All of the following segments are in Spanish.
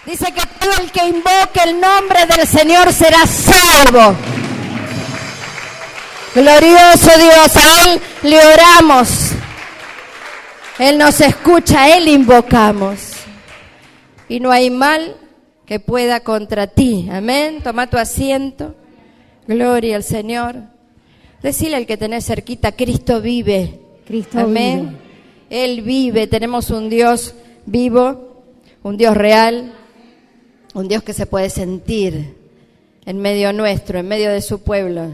Dice que todo el que invoque el nombre del Señor será salvo. Glorioso Dios, a Él le oramos. Él nos escucha, a Él invocamos. Y no hay mal que pueda contra ti. Amén. Toma tu asiento. Gloria al Señor. Decile al que tenés cerquita, Cristo vive. Cristo Amén. vive. Él vive. Tenemos un Dios vivo, un Dios real, un Dios que se puede sentir en medio nuestro, en medio de su pueblo.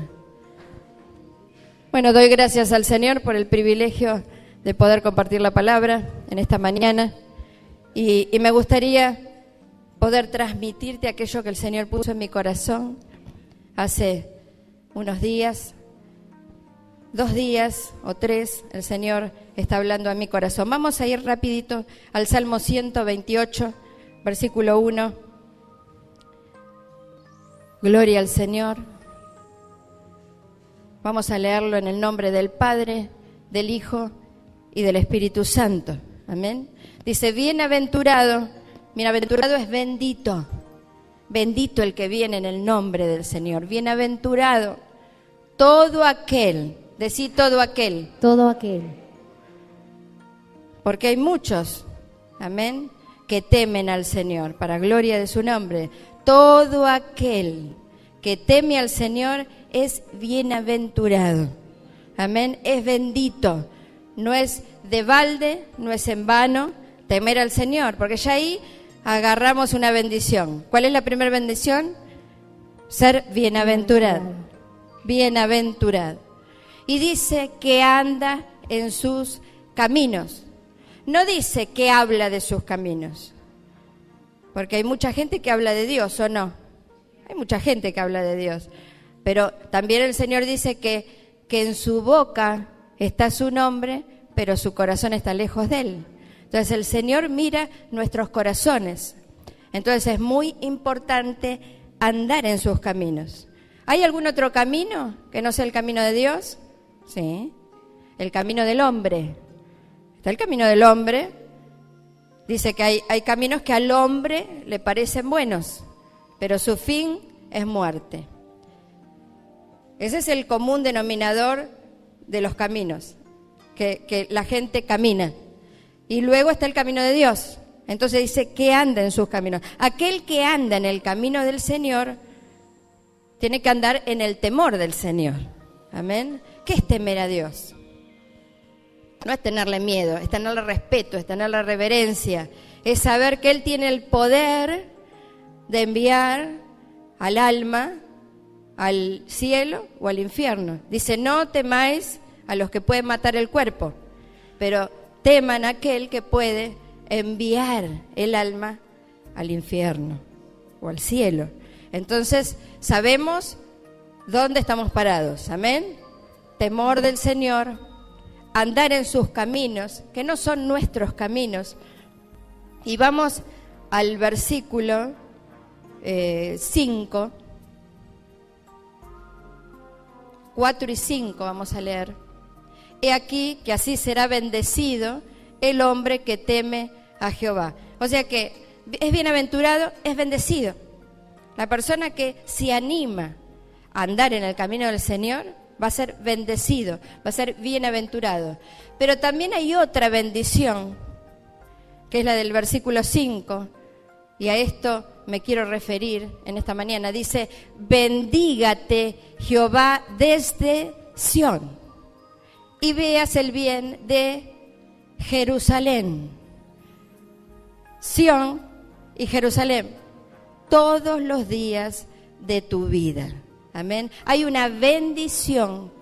Bueno, doy gracias al Señor por el privilegio de poder compartir la palabra en esta mañana y me gustaría poder transmitirte aquello que el Señor puso en mi corazón hace unos días, 2 días o 3, el Señor está hablando a mi corazón. Vamos a ir rapidito al Salmo 128, versículo 1. Gloria al Señor. Vamos a leerlo en el nombre del Padre, del Hijo y del Espíritu Santo. Amén. Dice, bienaventurado es bendito. Bendito el que viene en el nombre del Señor. Bienaventurado todo aquel. Decí todo aquel. Todo aquel. Porque hay muchos, amén, que temen al Señor, para gloria de su nombre. Todo aquel que teme al Señor es bienaventurado. Amén, es bendito. No es de balde, no es en vano temer al Señor, porque ya ahí agarramos una bendición. ¿Cuál es la primera bendición? Ser bienaventurado. Bienaventurado. Y dice que anda en sus caminos. No dice que habla de sus caminos. Porque hay mucha gente que habla de Dios, ¿o no? Hay mucha gente que habla de Dios. Pero también el Señor dice que en su boca está su nombre, pero su corazón está lejos de Él. Entonces el Señor mira nuestros corazones. Entonces es muy importante andar en sus caminos. ¿Hay algún otro camino que no sea el camino de Dios? Sí, el camino del hombre. Está el camino del hombre. Dice que hay caminos que al hombre le parecen buenos, pero su fin es muerte. Ese es el común denominador de los caminos, que la gente camina. Y luego está el camino de Dios. Entonces dice que anda en sus caminos. Aquel que anda en el camino del Señor tiene que andar en el temor del Señor. Amén. ¿Qué es temer a Dios? No es tenerle miedo, es tenerle respeto, es tenerle reverencia. Es saber que Él tiene el poder de enviar al alma al cielo o al infierno. Dice, no temáis a los que pueden matar el cuerpo, pero teman a aquel que puede enviar el alma al infierno o al cielo. Entonces, sabemos dónde estamos parados. Amén. Temor del Señor, andar en sus caminos, que no son nuestros caminos. Y vamos al versículo 5, 4 y 5 vamos a leer. He aquí que así será bendecido el hombre que teme a Jehová. O sea que es bienaventurado, es bendecido. La persona que se anima a andar en el camino del Señor va a ser bendecido, va a ser bienaventurado. Pero también hay otra bendición, que es la del versículo 5, y a esto me quiero referir en esta mañana. Dice, bendígate Jehová desde Sión, y veas el bien de Jerusalén. Sión y Jerusalén, todos los días de tu vida. Amén. Hay una bendición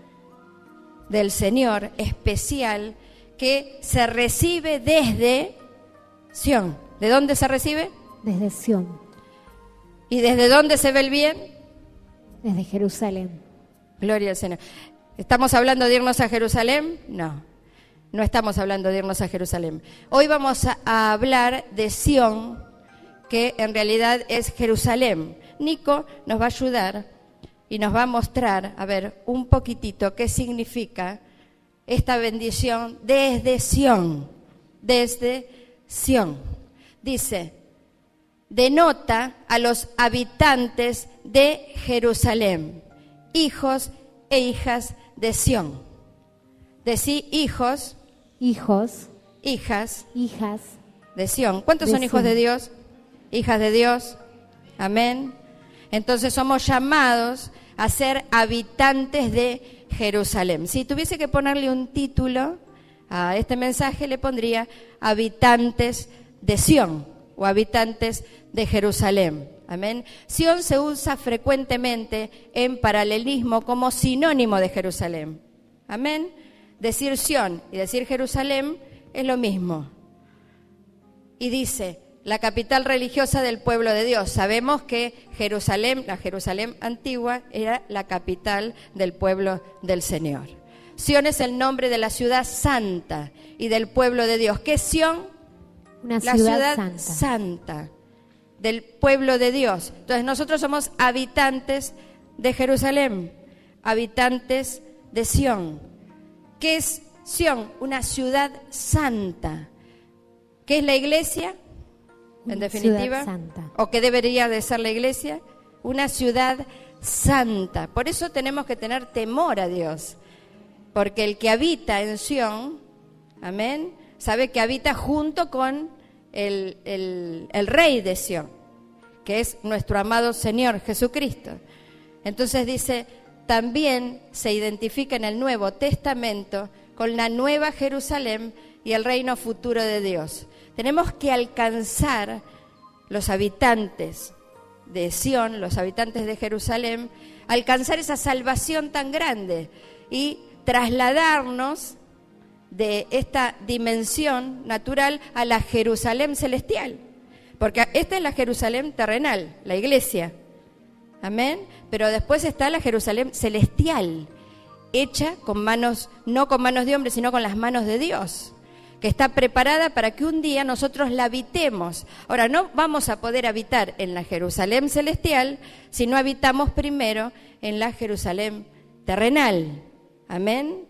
del Señor especial que se recibe desde Sión. ¿De dónde se recibe? Desde Sión. ¿Y desde dónde se ve el bien? Desde Jerusalén. Gloria al Señor. ¿Estamos hablando de irnos a Jerusalén? No, no estamos hablando de irnos a Jerusalén. Hoy vamos a hablar de Sión, que en realidad es Jerusalén. Nico nos va a ayudar y nos va a mostrar, a ver, un poquitito qué significa esta bendición desde Sión. Desde Sión. Dice, denota a los habitantes de Jerusalén, hijos e hijas de Sión. Decí hijos, hijos, hijas hijas de Sión. ¿Cuántos de son hijos Sión. de Dios? Hijas de Dios. Amén. Entonces somos llamados a ser habitantes de Jerusalén. Si tuviese que ponerle un título a este mensaje, le pondría habitantes de Sión o habitantes de Jerusalén. Amén. Sión se usa frecuentemente en paralelismo como sinónimo de Jerusalén. Amén. Decir Sión y decir Jerusalén es lo mismo. Y dice, la capital religiosa del pueblo de Dios. Sabemos que Jerusalén, la Jerusalén antigua, era la capital del pueblo del Señor. Sión es el nombre de la ciudad santa y del pueblo de Dios. ¿Qué es Sión? Una La ciudad santa del pueblo de Dios. Entonces nosotros somos habitantes de Jerusalén, habitantes de Sión. ¿Qué es Sión? Una ciudad santa. ¿Qué es la iglesia? En definitiva, o que debería de ser la iglesia, una ciudad santa. Por eso tenemos que tener temor a Dios, porque el que habita en Sión, amén, sabe que habita junto con el rey de Sión, que es nuestro amado Señor Jesucristo. Entonces dice, también se identifica en el Nuevo Testamento con la nueva Jerusalén y el reino futuro de Dios. Tenemos que alcanzar, los habitantes de Sión, los habitantes de Jerusalén, alcanzar esa salvación tan grande y trasladarnos de esta dimensión natural a la Jerusalén celestial. Porque esta es la Jerusalén terrenal, la iglesia. Amén. Pero después está la Jerusalén celestial, hecha con manos, no con manos de hombres, sino con las manos de Dios, que está preparada para que un día nosotros la habitemos. Ahora, no vamos a poder habitar en la Jerusalén celestial si no habitamos primero en la Jerusalén terrenal. Amén.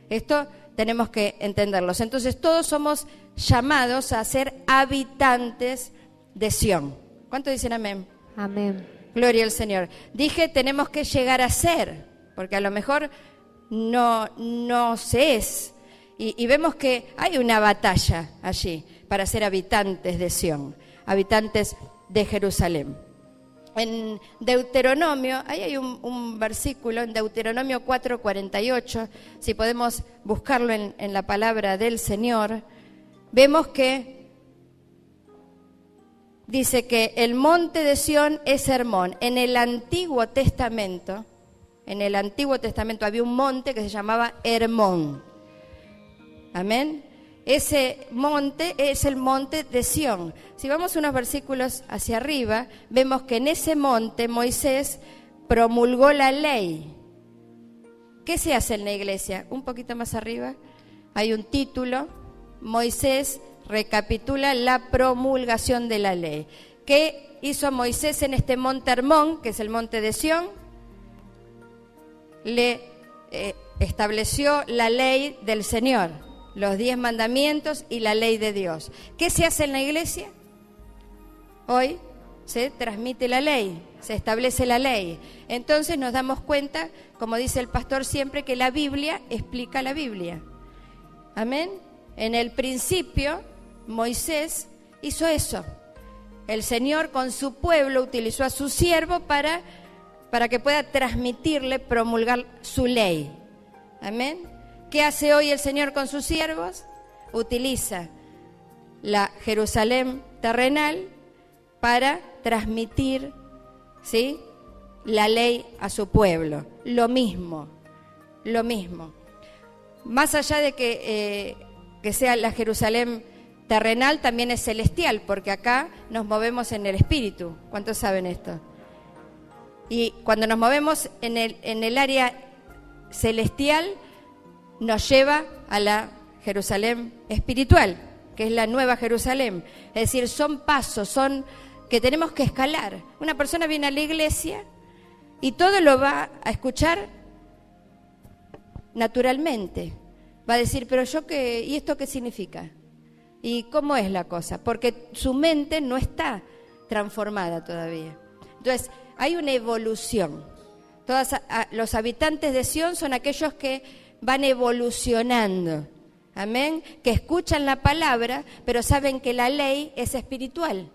Esto tenemos que entenderlos. Entonces, todos somos llamados a ser habitantes de Sión. ¿Cuánto dicen amén? Amén. Gloria al Señor. Dije, tenemos que llegar a ser, porque a lo mejor no se es. Y vemos que hay una batalla allí para ser habitantes de Sión, habitantes de Jerusalén. En Deuteronomio, ahí hay un versículo, en Deuteronomio 4:48, si podemos buscarlo en la palabra del Señor, vemos que dice que el monte de Sión es Hermón. En el Antiguo Testamento había un monte que se llamaba Hermón. Amén. Ese monte es el monte de Sión. Si vamos unos versículos hacia arriba, vemos que en ese monte Moisés promulgó la ley. ¿Qué se hace en la iglesia? Un poquito más arriba hay un título, Moisés recapitula la promulgación de la ley. ¿Qué hizo Moisés en este monte Hermón, que es el monte de Sión? Le estableció la ley del Señor, los 10 mandamientos y la ley de Dios. ¿Qué se hace en la iglesia? Hoy se transmite la ley, se establece la ley. Entonces nos damos cuenta, como dice el pastor siempre, que la Biblia explica la Biblia. Amén. En el principio, Moisés hizo eso. El Señor con su pueblo utilizó a su siervo para que pueda transmitirle, promulgar su ley. Amén. ¿Qué hace hoy el Señor con sus siervos? Utiliza la Jerusalén terrenal para transmitir, ¿sí?, la ley a su pueblo. Lo mismo. Más allá de que sea la Jerusalén terrenal, también es celestial, porque acá nos movemos en el Espíritu. ¿Cuántos saben esto? Y cuando nos movemos en el área celestial, nos lleva a la Jerusalén espiritual, que es la nueva Jerusalén. Es decir, son pasos, que tenemos que escalar. Una persona viene a la iglesia y todo lo va a escuchar naturalmente. Va a decir, pero yo qué, ¿y esto qué significa? ¿Y cómo es la cosa? Porque su mente no está transformada todavía. Entonces, hay una evolución. Los habitantes de Sión son aquellos que van evolucionando. Amén. Que escuchan la palabra, pero saben que la ley es espiritual.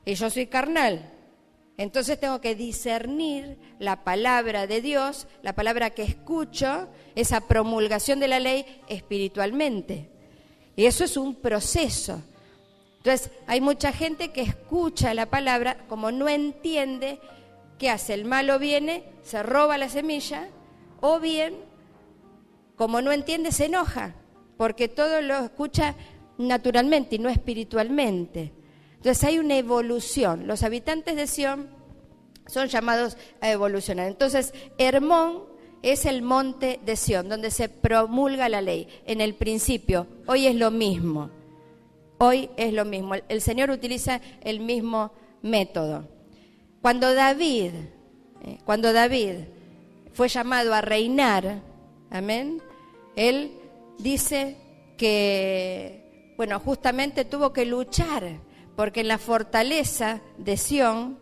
Y yo soy carnal. Entonces tengo que discernir la palabra de Dios, la palabra que escucho, esa promulgación de la ley espiritualmente. Y eso es un proceso. Entonces hay mucha gente que escucha la palabra, como no entiende qué hace. El malo viene, se roba la semilla, o bien, como no entiende, se enoja, porque todo lo escucha naturalmente y no espiritualmente. Entonces hay una evolución. Los habitantes de Sión son llamados a evolucionar. Entonces, Hermón es el monte de Sión, donde se promulga la ley. En el principio, hoy es lo mismo. Hoy es lo mismo. El Señor utiliza el mismo método. Cuando David fue llamado a reinar, amén, él dice que, bueno, justamente tuvo que luchar, porque en la fortaleza de Sión,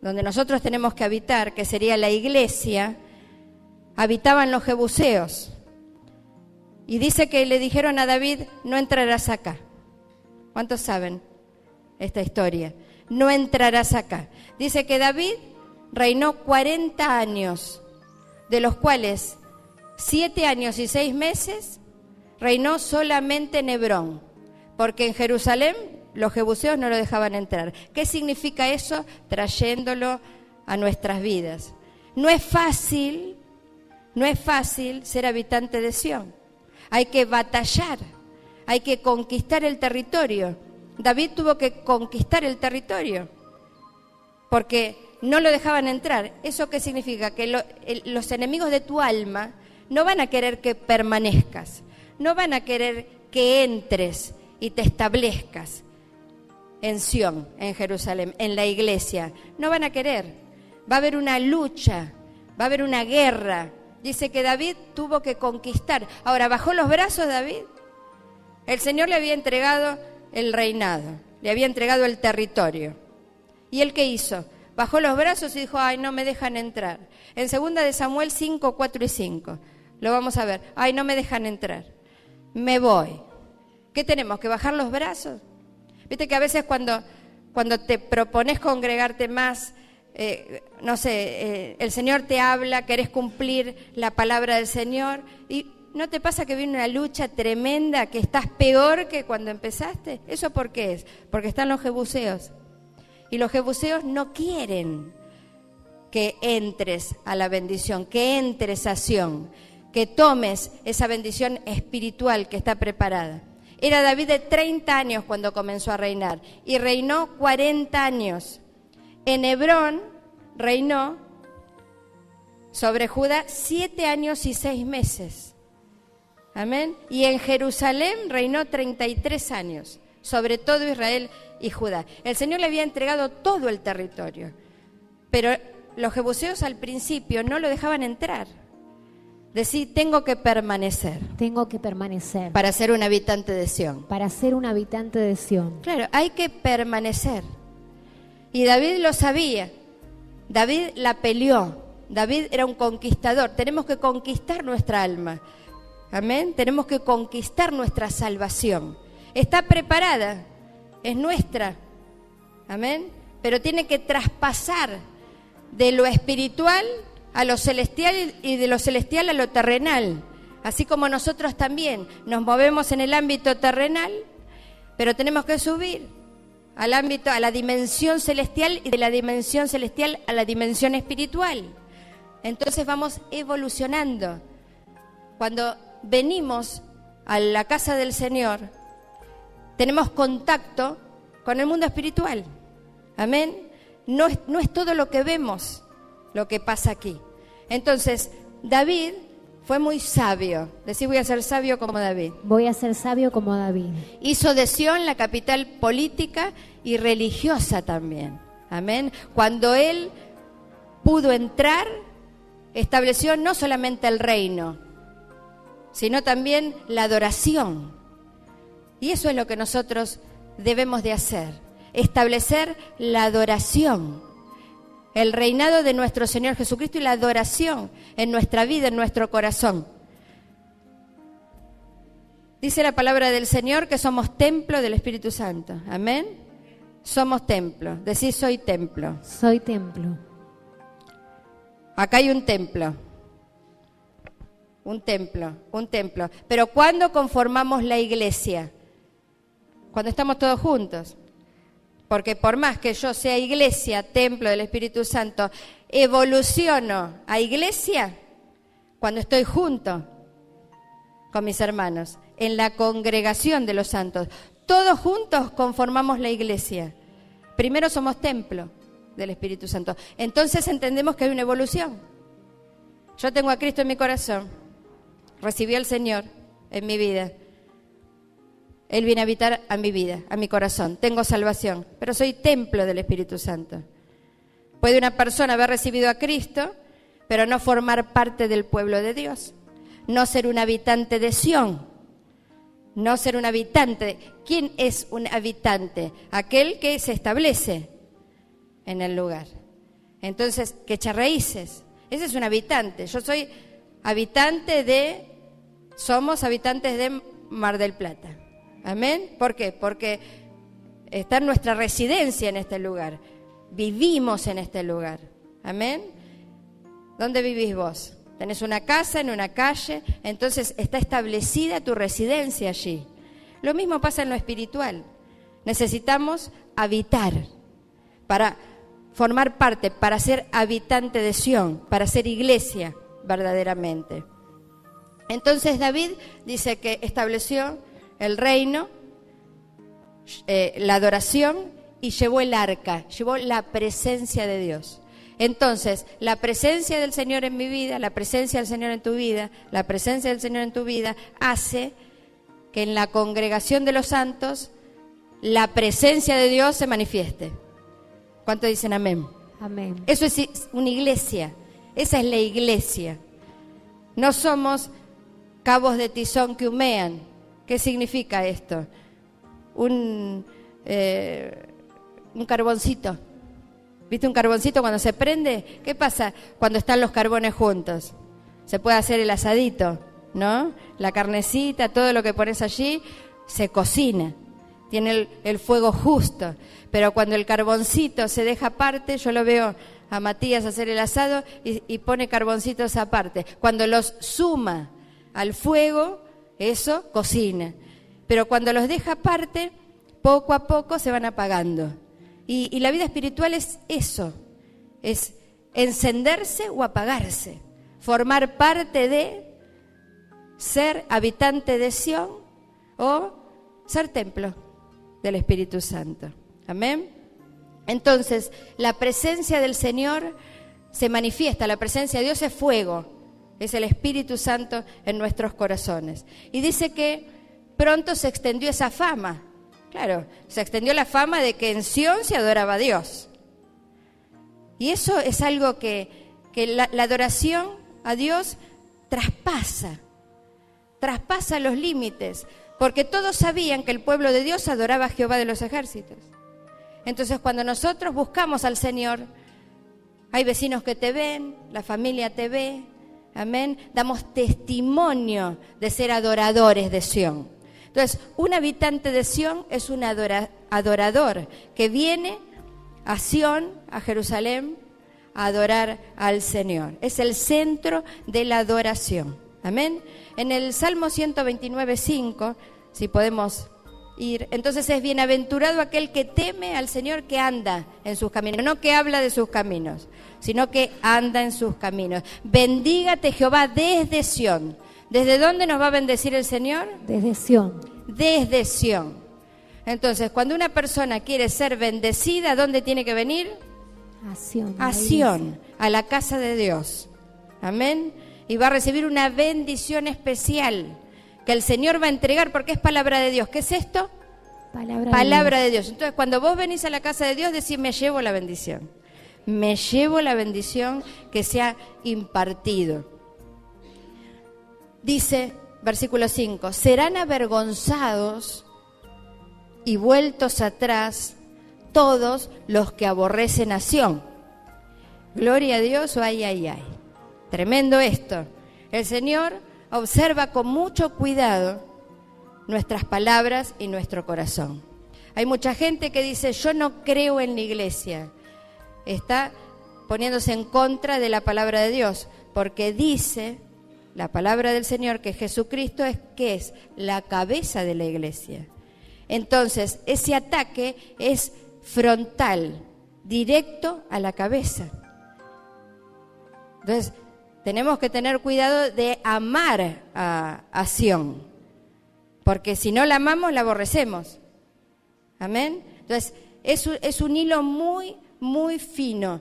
donde nosotros tenemos que habitar, que sería la iglesia, habitaban los jebuseos. Y dice que le dijeron a David, no entrarás acá. ¿Cuántos saben esta historia? No entrarás acá. Dice que David reinó 40 años, de los cuales 7 años y 6 meses reinó solamente en Hebrón, porque en Jerusalén los jebuseos no lo dejaban entrar. ¿Qué significa eso? Trayéndolo a nuestras vidas. No es fácil ser habitante de Sión. Hay que batallar, hay que conquistar el territorio. David tuvo que conquistar el territorio, porque no lo dejaban entrar. ¿Eso qué significa? Que los enemigos de tu alma no van a querer que permanezcas, no van a querer que entres y te establezcas en Sión, en Jerusalén, en la iglesia. No van a querer. Va a haber una lucha, va a haber una guerra. Dice que David tuvo que conquistar. Ahora, ¿bajó los brazos David? El Señor le había entregado el reinado, le había entregado el territorio. ¿Y él qué hizo? Bajó los brazos y dijo, ay, no me dejan entrar. En 2 de Samuel 5, 4 y 5, lo vamos a ver. Ay, no me dejan entrar. Me voy. ¿Qué tenemos? ¿Que bajar los brazos? Viste que a veces cuando te propones congregarte más, el Señor te habla, querés cumplir la palabra del Señor, y ¿no te pasa que viene una lucha tremenda, que estás peor que cuando empezaste? ¿Eso por qué es? Porque están los jebuseos. Y los jebuseos no quieren que entres a la bendición, que entres a Sión, que tomes esa bendición espiritual que está preparada. Era David de 30 años cuando comenzó a reinar y reinó 40 años. En Hebrón reinó sobre Judá 7 años y 6 meses. Amén. Y en Jerusalén reinó 33 años sobre todo Israel y Judá. El Señor le había entregado todo el territorio, pero los jebuseos al principio no lo dejaban entrar. Decir, tengo que permanecer. Tengo que permanecer. Para ser un habitante de Sión. Para ser un habitante de Sión. Claro, hay que permanecer. Y David lo sabía. David la peleó. David era un conquistador. Tenemos que conquistar nuestra alma. Amén. Tenemos que conquistar nuestra salvación. Está preparada. Es nuestra. Amén. Pero tiene que traspasar de lo espiritual a lo celestial y de lo celestial a lo terrenal. Así como nosotros también nos movemos en el ámbito terrenal, pero tenemos que subir al ámbito, a la dimensión celestial, y de la dimensión celestial a la dimensión espiritual. Entonces vamos evolucionando. Cuando venimos a la casa del Señor, tenemos contacto con el mundo espiritual. Amén. No es todo lo que vemos lo que pasa aquí. Entonces, David fue muy sabio. Decí, voy a ser sabio como David. Voy a ser sabio como David. Hizo de Sión la capital política y religiosa también. Amén. Cuando él pudo entrar, estableció no solamente el reino, sino también la adoración. Y eso es lo que nosotros debemos de hacer. establecer la adoración, el reinado de nuestro Señor Jesucristo y la adoración en nuestra vida, en nuestro corazón. Dice la palabra del Señor que somos templo del Espíritu Santo. Amén. Somos templo. Decís, soy templo. Soy templo. Acá hay un templo. Un templo, un templo. Pero ¿cuándo conformamos la iglesia? Cuando estamos todos juntos. Porque por más que yo sea iglesia, templo del Espíritu Santo, evoluciono a iglesia cuando estoy junto con mis hermanos, en la congregación de los santos. Todos juntos conformamos la iglesia. Primero somos templo del Espíritu Santo. Entonces entendemos que hay una evolución. Yo tengo a Cristo en mi corazón. Recibí al Señor en mi vida. Él viene a habitar a mi vida, a mi corazón. Tengo salvación, pero soy templo del Espíritu Santo. Puede una persona haber recibido a Cristo, pero no formar parte del pueblo de Dios. No ser un habitante de Sión. No ser un habitante. ¿Quién es un habitante? Aquel que se establece en el lugar. Entonces, que echa raíces. Ese es un habitante. Yo soy habitante somos habitantes de Mar del Plata. Amén. ¿Por qué? Porque está nuestra residencia en este lugar. Vivimos en este lugar. Amén. ¿Dónde vivís vos? Tenés una casa en una calle, entonces está establecida tu residencia allí. Lo mismo pasa en lo espiritual. Necesitamos habitar para formar parte, para ser habitante de Sión, para ser iglesia verdaderamente. Entonces David dice que estableció el reino, la adoración y llevó el arca, llevó la presencia de Dios. Entonces, la presencia del Señor en mi vida, la presencia del Señor en tu vida, la presencia del Señor en tu vida hace que en la congregación de los santos la presencia de Dios se manifieste. ¿Cuántos dicen amén? Amén. Eso es una iglesia, esa es la iglesia. No somos cabos de tizón que humean. ¿Qué significa esto? Un carboncito. ¿Viste un carboncito cuando se prende? ¿Qué pasa cuando están los carbones juntos? Se puede hacer el asadito, ¿no? La carnecita, todo lo que pones allí, se cocina. Tiene el fuego justo. Pero cuando el carboncito se deja aparte, yo lo veo a Matías hacer el asado y pone carboncitos aparte. Cuando los suma al fuego, eso cocina. Pero cuando los deja aparte, poco a poco se van apagando. Y la vida espiritual es eso, es encenderse o apagarse, formar parte de ser habitante de Sión o ser templo del Espíritu Santo. Amén. Entonces, la presencia del Señor se manifiesta, la presencia de Dios es fuego, es el Espíritu Santo en nuestros corazones. Y dice que pronto se extendió esa fama. Claro, se extendió la fama de que en Sión se adoraba a Dios. Y eso es algo que la adoración a Dios traspasa los límites, porque todos sabían que el pueblo de Dios adoraba a Jehová de los ejércitos. Entonces, cuando nosotros buscamos al Señor, hay vecinos que te ven, la familia te ve, amén, damos testimonio de ser adoradores de Sión. Entonces, un habitante de Sión es un adorador que viene a Sión, a Jerusalén, a adorar al Señor. Es el centro de la adoración. Amén. En el Salmo 129:5, si podemos ir, entonces es bienaventurado aquel que teme al Señor, que anda en sus caminos, no que habla de sus caminos, sino que anda en sus caminos. Bendígate Jehová desde Sión. ¿Desde dónde nos va a bendecir el Señor? Desde Sión. Desde Sión. Entonces, cuando una persona quiere ser bendecida, ¿dónde tiene que venir? A Sión. A Sión, a la casa de Dios. Amén. Y va a recibir una bendición especial que el Señor va a entregar porque es palabra de Dios. ¿Qué es esto? Palabra de Dios. Entonces, cuando vos venís a la casa de Dios, decís, me llevo la bendición. Me llevo la bendición que se ha impartido. Dice, versículo 5, serán avergonzados y vueltos atrás todos los que aborrecen a Sión. Gloria a Dios, o ay, ay, ay. Tremendo esto. El Señor observa con mucho cuidado nuestras palabras y nuestro corazón. Hay mucha gente que dice, yo no creo en la iglesia. Está poniéndose en contra de la palabra de Dios, porque dice la palabra del Señor que Jesucristo es la cabeza de la iglesia. Entonces, ese ataque es frontal, directo a la cabeza. Entonces, tenemos que tener cuidado de amar a Sión, porque si no la amamos, la aborrecemos. Amén. Entonces, es un hilo muy, muy fino.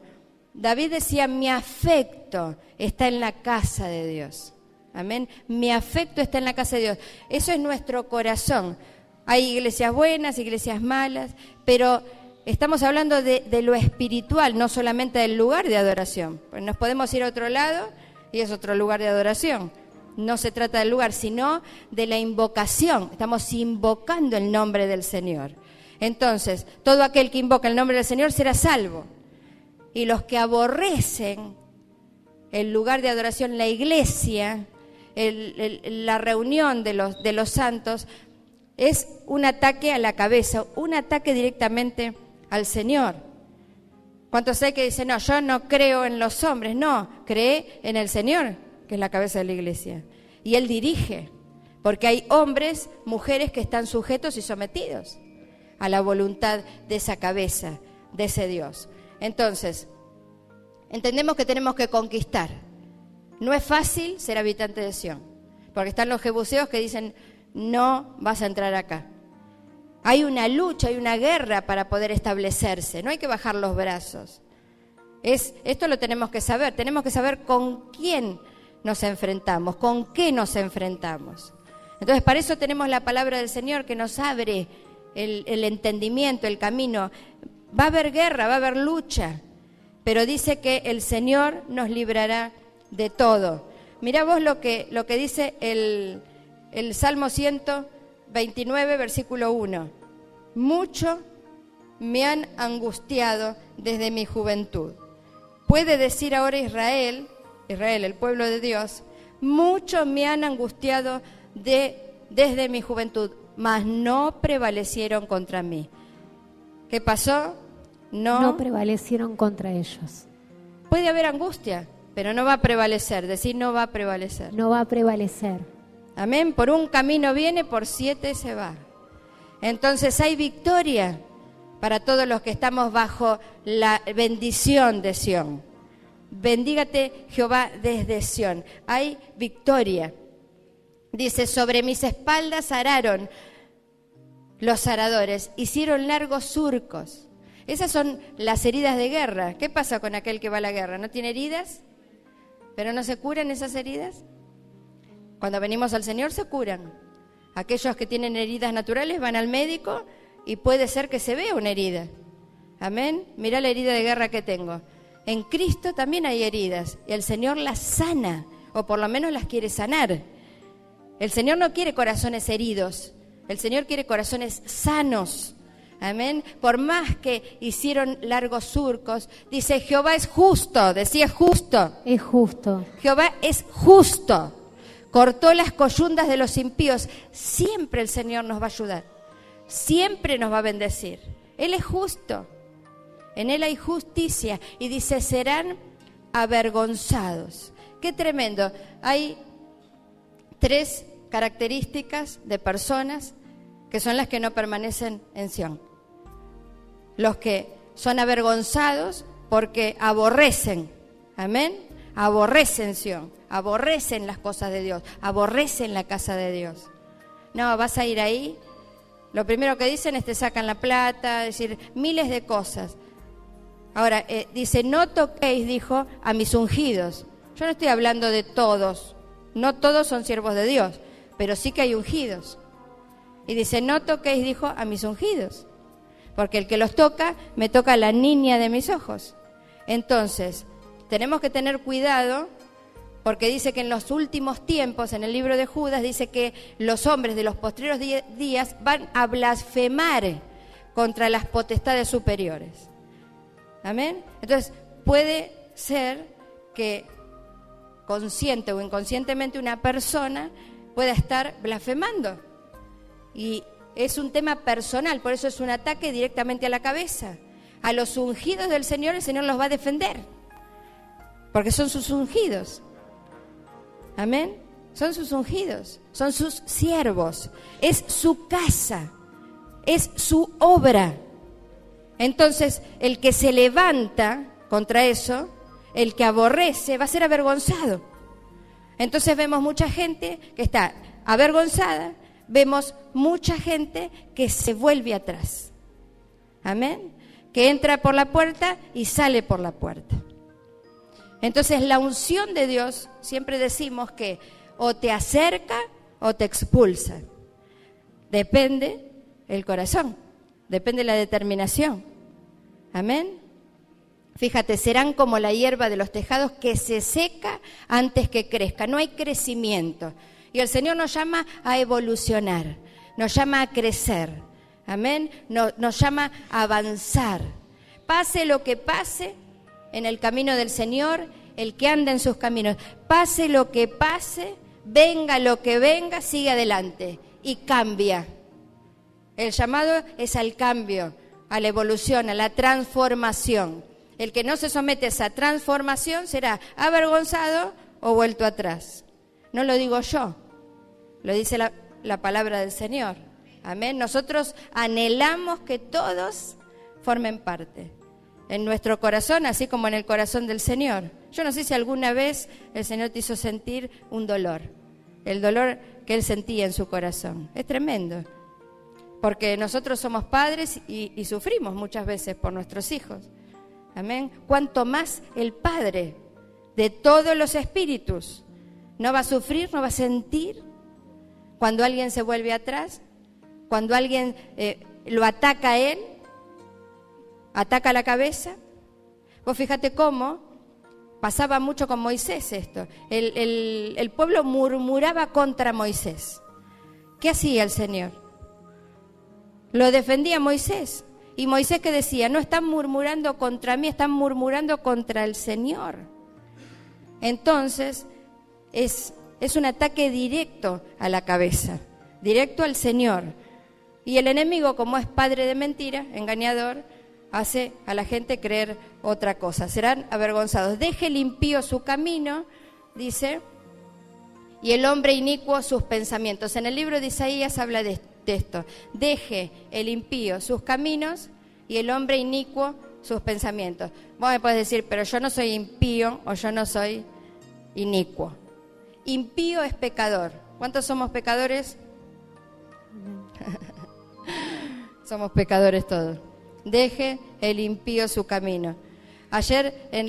David decía, mi afecto está en la casa de Dios. Amén. Mi afecto está en la casa de Dios. Eso es nuestro corazón. Hay iglesias buenas, iglesias malas, pero estamos hablando de lo espiritual, no solamente del lugar de adoración. Pues nos podemos ir a otro lado y es otro lugar de adoración. No se trata del lugar, sino de la invocación. Estamos invocando el nombre del Señor. Entonces, todo aquel que invoca el nombre del Señor será salvo. Y los que aborrecen el lugar de adoración, la iglesia, la reunión de los santos, es un ataque a la cabeza, un ataque directamente al Señor. ¿Cuántos hay que dicen, no, yo no creo en los hombres? No, cree en el Señor, que es la cabeza de la iglesia. Y Él dirige, porque hay hombres, mujeres que están sujetos y sometidos a la voluntad de esa cabeza, de ese Dios. Entonces, entendemos que tenemos que conquistar. No es fácil ser habitante de Sión, porque están los jebuseos que dicen, no vas a entrar acá. Hay una lucha, hay una guerra para poder establecerse, no hay que bajar los brazos. Esto lo tenemos que saber con quién nos enfrentamos, con qué nos enfrentamos. Entonces, para eso tenemos la palabra del Señor que nos abre el entendimiento, el camino. Va a haber guerra, va a haber lucha, pero dice que el Señor nos librará de todo. Mirá vos lo que dice el Salmo 129, versículo 1. Mucho me han angustiado desde mi juventud. Puede decir ahora Israel, el pueblo de Dios, mucho me han angustiado desde mi juventud, mas no prevalecieron contra mí. ¿Qué pasó? No prevalecieron contra ellos. Puede haber angustia, pero no va a prevalecer. Decir no va a prevalecer. No va a prevalecer. Amén. Por un camino viene, por 7 se va. Entonces hay victoria para todos los que estamos bajo la bendición de Sión. Bendígate Jehová desde Sión. Hay victoria. Dice, sobre mis espaldas araron los aradores, hicieron largos surcos. Esas son las heridas de guerra. ¿Qué pasa con aquel que va a la guerra? ¿No tiene heridas? ¿Pero no se curan esas heridas? Cuando venimos al Señor se curan. Aquellos que tienen heridas naturales van al médico y puede ser que se vea una herida. Amén. Mirá la herida de guerra que tengo. En Cristo también hay heridas y el Señor las sana, o por lo menos las quiere sanar. El Señor no quiere corazones heridos, el Señor quiere corazones sanos. Amén. Por más que hicieron largos surcos, dice Jehová es justo, decía justo. Es justo. Jehová es justo. Cortó las coyundas de los impíos. Siempre el Señor nos va a ayudar. Siempre nos va a bendecir. Él es justo. En Él hay justicia. Y dice, serán avergonzados. Qué tremendo. Hay 3 características de personas que son las que no permanecen en Sión. Los que son avergonzados porque aborrecen. Amén. Aborrecen Sión. Aborrecen las cosas de Dios, aborrecen la casa de Dios. No, vas a ir ahí, lo primero que dicen es te sacan la plata, es decir, miles de cosas. Ahora, dice, no toquéis, dijo, a mis ungidos. Yo no estoy hablando de todos, no todos son siervos de Dios, pero sí que hay ungidos. Y dice, no toquéis, dijo, a mis ungidos, porque el que los toca, me toca la niña de mis ojos. Entonces, tenemos que tener cuidado, porque dice que en los últimos tiempos, en el libro de Judas, dice que los hombres de los postreros días van a blasfemar contra las potestades superiores. Amén. Entonces, puede ser que consciente o inconscientemente una persona pueda estar blasfemando. Y es un tema personal, por eso es un ataque directamente a la cabeza. A los ungidos del Señor, el Señor los va a defender, porque son sus ungidos. Amén. Son sus ungidos, son sus siervos, es su casa, es su obra. Entonces, el que se levanta contra eso, el que aborrece, va a ser avergonzado. Entonces vemos mucha gente que está avergonzada, vemos mucha gente que se vuelve atrás. Amén. Que entra por la puerta y sale por la puerta. Entonces la unción de Dios, siempre decimos que o te acerca o te expulsa. Depende el corazón, depende la determinación. Amén. Fíjate, serán como la hierba de los tejados que se seca antes que crezca. No hay crecimiento. Y el Señor nos llama a evolucionar, nos llama a crecer. Amén. Nos llama a avanzar. Pase lo que pase en el camino del Señor, el que anda en sus caminos, pase lo que pase, venga lo que venga, sigue adelante y cambia. El llamado es al cambio, a la evolución, a la transformación. El que no se somete a esa transformación será avergonzado o vuelto atrás. No lo digo yo, lo dice la palabra del Señor. Amén. Nosotros anhelamos que todos formen parte en nuestro corazón, así como en el corazón del Señor. Yo no sé si alguna vez el Señor te hizo sentir un dolor, el dolor que Él sentía en su corazón. Es tremendo, porque nosotros somos padres y sufrimos muchas veces por nuestros hijos. Amén. Cuanto más el Padre de todos los espíritus no va a sufrir, no va a sentir cuando alguien se vuelve atrás, cuando alguien lo ataca a Él, ataca la cabeza. Vos fíjate cómo pasaba mucho con Moisés esto. El pueblo murmuraba contra Moisés. ¿Qué hacía el Señor? Lo defendía a Moisés. Y Moisés, ¿qué decía? No están murmurando contra mí, están murmurando contra el Señor. Entonces, es un ataque directo a la cabeza, directo al Señor. Y el enemigo, como es padre de mentira, engañador, hace a la gente creer otra cosa. Serán avergonzados. Deje el impío su camino, dice, y el hombre inicuo sus pensamientos. En el libro de Isaías habla de esto. Deje el impío sus caminos y el hombre inicuo sus pensamientos. Vos me podés decir, pero yo no soy impío o yo no soy inicuo. Impío es pecador. ¿Cuántos somos pecadores? Somos pecadores todos. Deje el impío su camino. Ayer en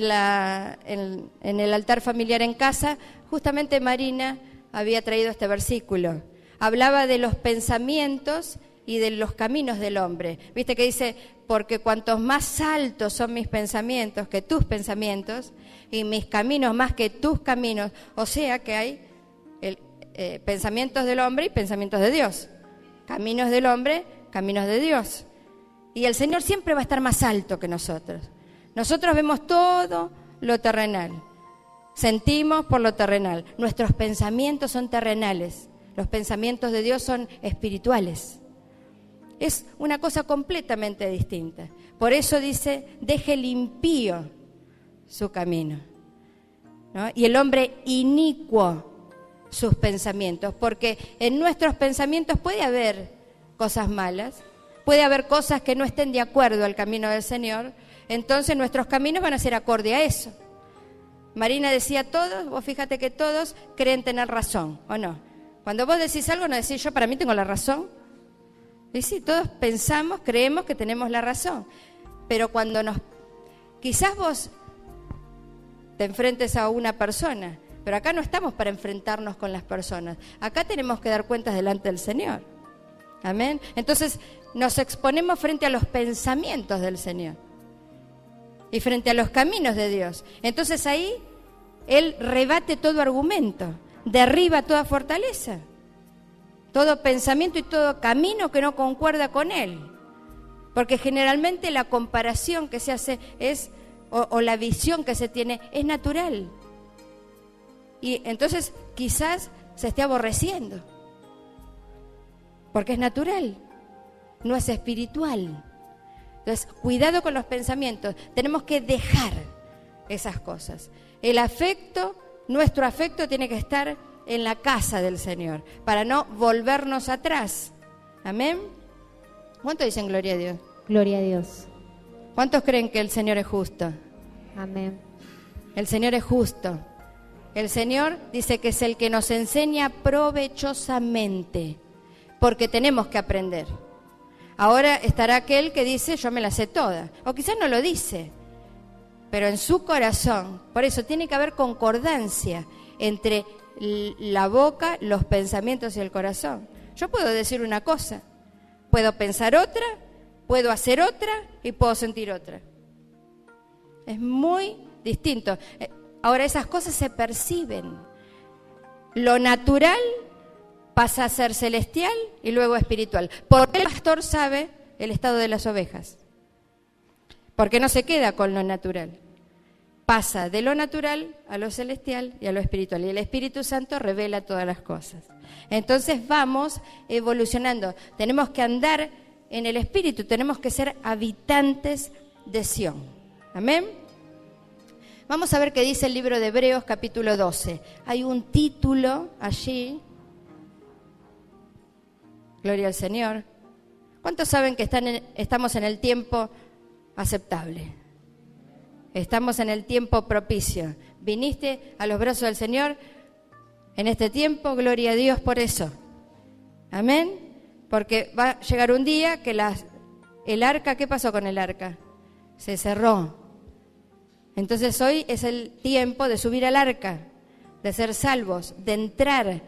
el altar familiar en casa, justamente Marina había traído este versículo. Hablaba de los pensamientos y de los caminos del hombre. Viste que dice, porque cuantos más altos son mis pensamientos que tus pensamientos, y mis caminos más que tus caminos. O sea que hay pensamientos del hombre y pensamientos de Dios. Caminos del hombre, caminos de Dios. Y el Señor siempre va a estar más alto que nosotros. Nosotros vemos todo lo terrenal. Sentimos por lo terrenal. Nuestros pensamientos son terrenales. Los pensamientos de Dios son espirituales. Es una cosa completamente distinta. Por eso dice, deje el impío su camino, ¿no? Y el hombre inicuo sus pensamientos. Porque en nuestros pensamientos puede haber cosas malas, puede haber cosas que no estén de acuerdo al camino del Señor. Entonces nuestros caminos van a ser acorde a eso. Marina decía, todos, vos fíjate que todos creen tener razón, ¿o no? Cuando vos decís algo, no decís yo para mí tengo la razón. Y sí, todos pensamos, creemos que tenemos la razón. Pero cuando quizás vos te enfrentes a una persona, pero acá no estamos para enfrentarnos con las personas. Acá tenemos que dar cuentas delante del Señor. Amén. Entonces nos exponemos frente a los pensamientos del Señor y frente a los caminos de Dios. Entonces ahí Él rebate todo argumento, derriba toda fortaleza, todo pensamiento y todo camino que no concuerda con Él. Porque generalmente la comparación que se hace es, o la visión que se tiene es natural. Y entonces quizás se esté aborreciendo. Porque es natural, no es espiritual. Entonces, cuidado con los pensamientos. Tenemos que dejar esas cosas. El afecto, nuestro afecto tiene que estar en la casa del Señor, para no volvernos atrás. Amén. ¿Cuántos dicen gloria a Dios? Gloria a Dios. ¿Cuántos creen que el Señor es justo? Amén. El Señor es justo. El Señor dice que es el que nos enseña provechosamente, porque tenemos que aprender. Ahora estará aquel que dice, yo me la sé toda, o quizás no lo dice, pero en su corazón. Por eso tiene que haber concordancia entre la boca, los pensamientos y el corazón. Yo puedo decir una cosa, puedo pensar otra, puedo hacer otra y puedo sentir otra. Es muy distinto. Ahora esas cosas se perciben. Lo natural pasa a ser celestial y luego espiritual. Porque el pastor sabe el estado de las ovejas. Porque no se queda con lo natural. Pasa de lo natural a lo celestial y a lo espiritual. Y el Espíritu Santo revela todas las cosas. Entonces vamos evolucionando. Tenemos que andar en el Espíritu. Tenemos que ser habitantes de Sión. Amén. Vamos a ver qué dice el libro de Hebreos capítulo 12. Hay un título allí. Gloria al Señor. ¿Cuántos saben que estamos en el tiempo aceptable? Estamos en el tiempo propicio. Viniste a los brazos del Señor en este tiempo, gloria a Dios por eso. Amén. Porque va a llegar un día que el arca, ¿qué pasó con el arca? Se cerró. Entonces hoy es el tiempo de subir al arca, de ser salvos, de entrar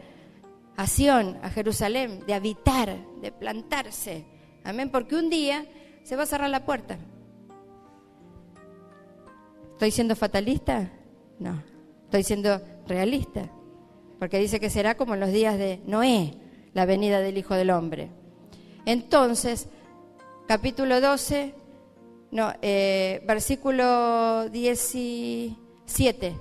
a Sión, a Jerusalén, de habitar, de plantarse. Amén, porque un día se va a cerrar la puerta. ¿Estoy siendo fatalista? No, estoy siendo realista, porque dice que será como en los días de Noé, la venida del Hijo del Hombre. Entonces, capítulo 12, versículo 17.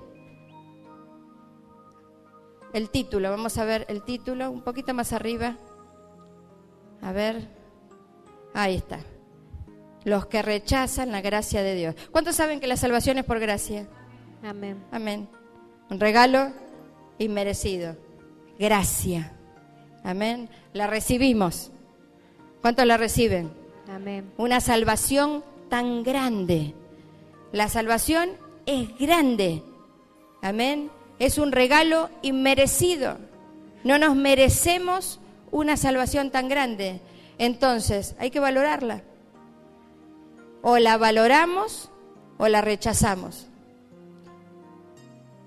El título, vamos a ver el título, un poquito más arriba. A ver, ahí está. Los que rechazan la gracia de Dios. ¿Cuántos saben que la salvación es por gracia? Amén. Amén. Un regalo inmerecido. Gracia. Amén. La recibimos. ¿Cuántos la reciben? Amén. Una salvación tan grande. La salvación es grande. Amén. Es un regalo inmerecido. No nos merecemos una salvación tan grande. Entonces, hay que valorarla. O la valoramos o la rechazamos.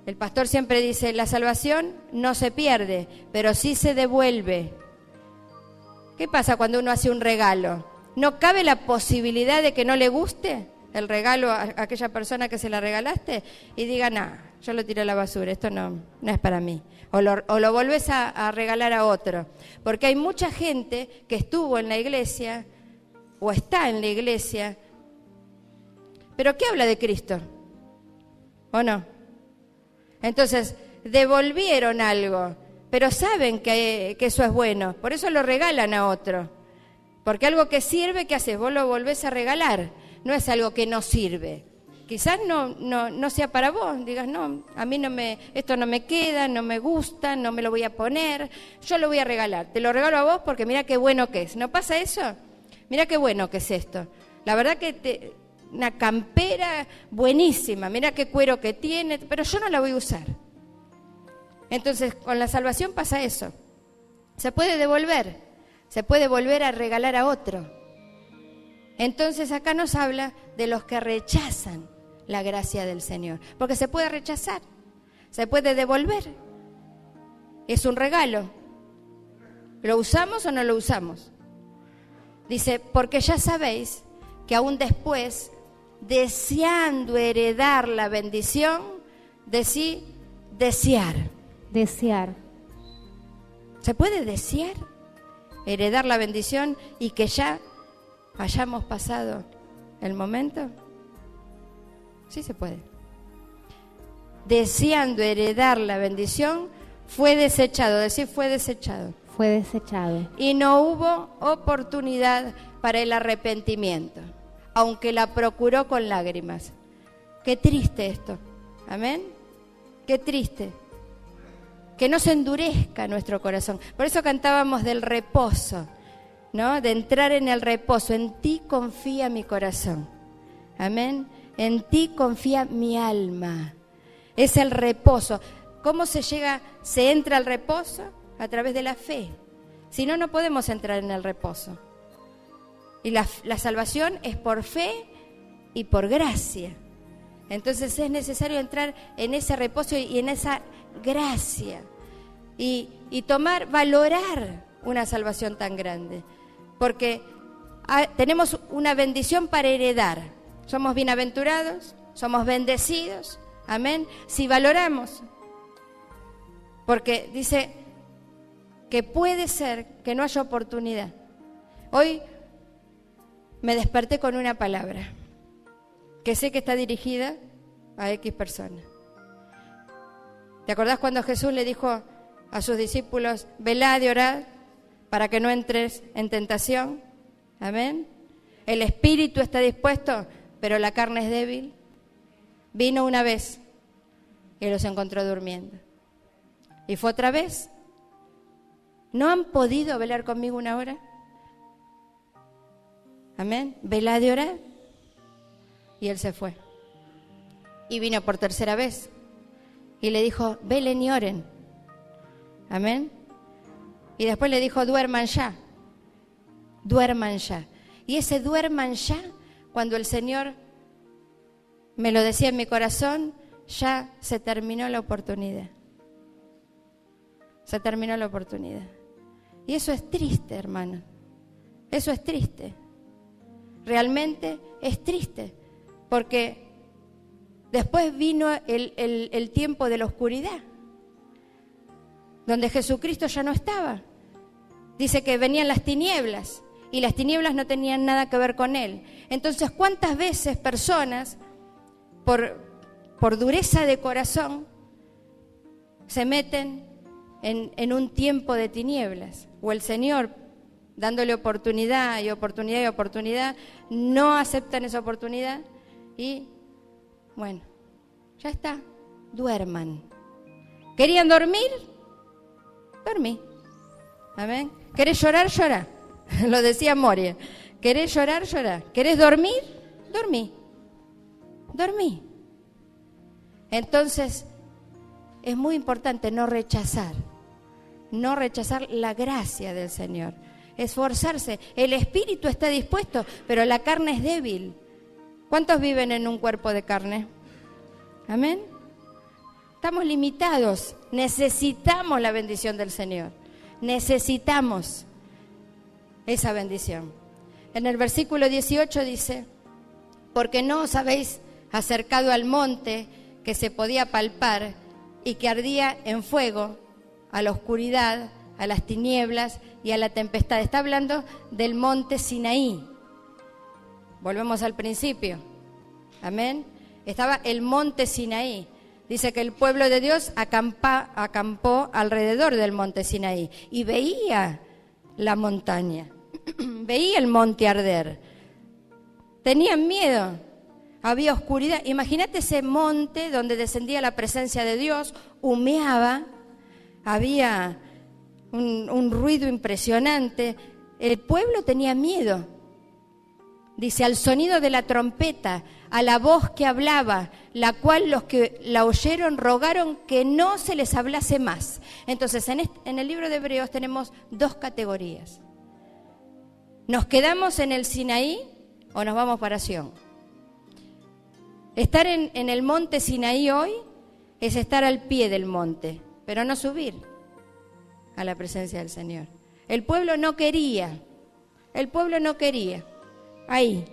El pastor siempre dice, la salvación no se pierde, pero sí se devuelve. ¿Qué pasa cuando uno hace un regalo? ¿No cabe la posibilidad de que no le guste el regalo a aquella persona que se la regalaste? Y diga, no, yo lo tiré a la basura, esto no es para mí. O lo volvés a regalar a otro. Porque hay mucha gente que estuvo en la iglesia o está en la iglesia, pero ¿qué habla de Cristo? ¿O no? Entonces, devolvieron algo, pero saben que eso es bueno, por eso lo regalan a otro. Porque algo que sirve, ¿qué haces? Vos lo volvés a regalar, no es algo que no sirve. Quizás no sea para vos, digas, no, a mí esto no me queda, no me gusta, no me lo voy a poner, yo lo voy a regalar. Te lo regalo a vos porque mira qué bueno que es. ¿No pasa eso? Mira qué bueno que es esto. La verdad que una campera buenísima, mira qué cuero que tiene, pero yo no la voy a usar. Entonces, con la salvación pasa eso. Se puede devolver, se puede volver a regalar a otro. Entonces, acá nos habla de los que rechazan la gracia del Señor, porque se puede rechazar, se puede devolver. Es un regalo. ¿Lo usamos o no lo usamos? Dice, porque ya sabéis que aún después, deseando heredar la bendición, desear. Desear. ¿Se puede desear? Heredar la bendición y que ya hayamos pasado el momento? Sí se puede. Deseando heredar la bendición, fue desechado. Decir, fue desechado. Fue desechado. Y no hubo oportunidad para el arrepentimiento, aunque la procuró con lágrimas. Qué triste esto. Amén. Qué triste. Que no se endurezca nuestro corazón. Por eso cantábamos del reposo, ¿no? De entrar en el reposo. En ti confía mi corazón. Amén. En ti confía mi alma. Es el reposo. ¿Cómo se llega? Se entra al reposo a través de la fe. Si no, no podemos entrar en el reposo. Y la salvación es por fe y por gracia. Entonces es necesario entrar en ese reposo y en esa gracia. Y valorar una salvación tan grande. Porque tenemos una bendición para heredar. Somos bienaventurados, somos bendecidos. Amén. Si valoramos. Porque dice que puede ser que no haya oportunidad. Hoy me desperté con una palabra que sé que está dirigida a X personas. ¿Te acordás cuando Jesús le dijo a sus discípulos, velad y orad para que no entres en tentación? Amén. El espíritu está dispuesto, pero la carne es débil. Vino una vez y los encontró durmiendo. Y fue otra vez. ¿No han podido velar conmigo una hora? Amén. Velad y orad. Y él se fue. Y vino por tercera vez. Y le dijo, velen y oren. Amén. Y después le dijo, duerman ya. Duerman ya. Y ese duerman ya, cuando el Señor me lo decía en mi corazón, ya se terminó la oportunidad. Se terminó la oportunidad. Y eso es triste, hermano. Eso es triste. Realmente es triste. Porque después vino el tiempo de la oscuridad, donde Jesucristo ya no estaba. Dice que venían las tinieblas, y las tinieblas no tenían nada que ver con Él. Entonces, ¿cuántas veces personas, por dureza de corazón, se meten en un tiempo de tinieblas? O el Señor, dándole oportunidad y oportunidad y oportunidad, no aceptan esa oportunidad y, bueno, ya está, duerman. ¿Querían dormir? Dormí. Amén. ¿Querés llorar? Llorá. Lo decía Moria. ¿Querés llorar? Llorá. ¿Querés dormir? Dormí. Dormí. Entonces, es muy importante no rechazar la gracia del Señor. Esforzarse. El espíritu está dispuesto, pero la carne es débil. ¿Cuántos viven en un cuerpo de carne? Amén. Estamos limitados. Necesitamos la bendición del Señor. Necesitamos esa bendición. En el versículo 18 dice, porque no os habéis acercado al monte que se podía palpar y que ardía en fuego, a la oscuridad, a las tinieblas y a la tempestad. Está hablando del monte Sinaí. Volvemos al principio. Amén. Estaba el monte Sinaí. Dice que el pueblo de Dios acampó alrededor del monte Sinaí y veía la montaña, veía el monte arder. Tenían miedo, había oscuridad. Imagínate ese monte donde descendía la presencia de Dios, humeaba, había un ruido impresionante. El pueblo tenía miedo. Dice, al sonido de la trompeta, a la voz que hablaba, la cual los que la oyeron rogaron que no se les hablase más. Entonces, en el libro de Hebreos tenemos dos categorías. ¿Nos quedamos en el Sinaí o nos vamos para Sión? Estar en el monte Sinaí hoy es estar al pie del monte, pero no subir a la presencia del Señor. El pueblo no quería. Ahí,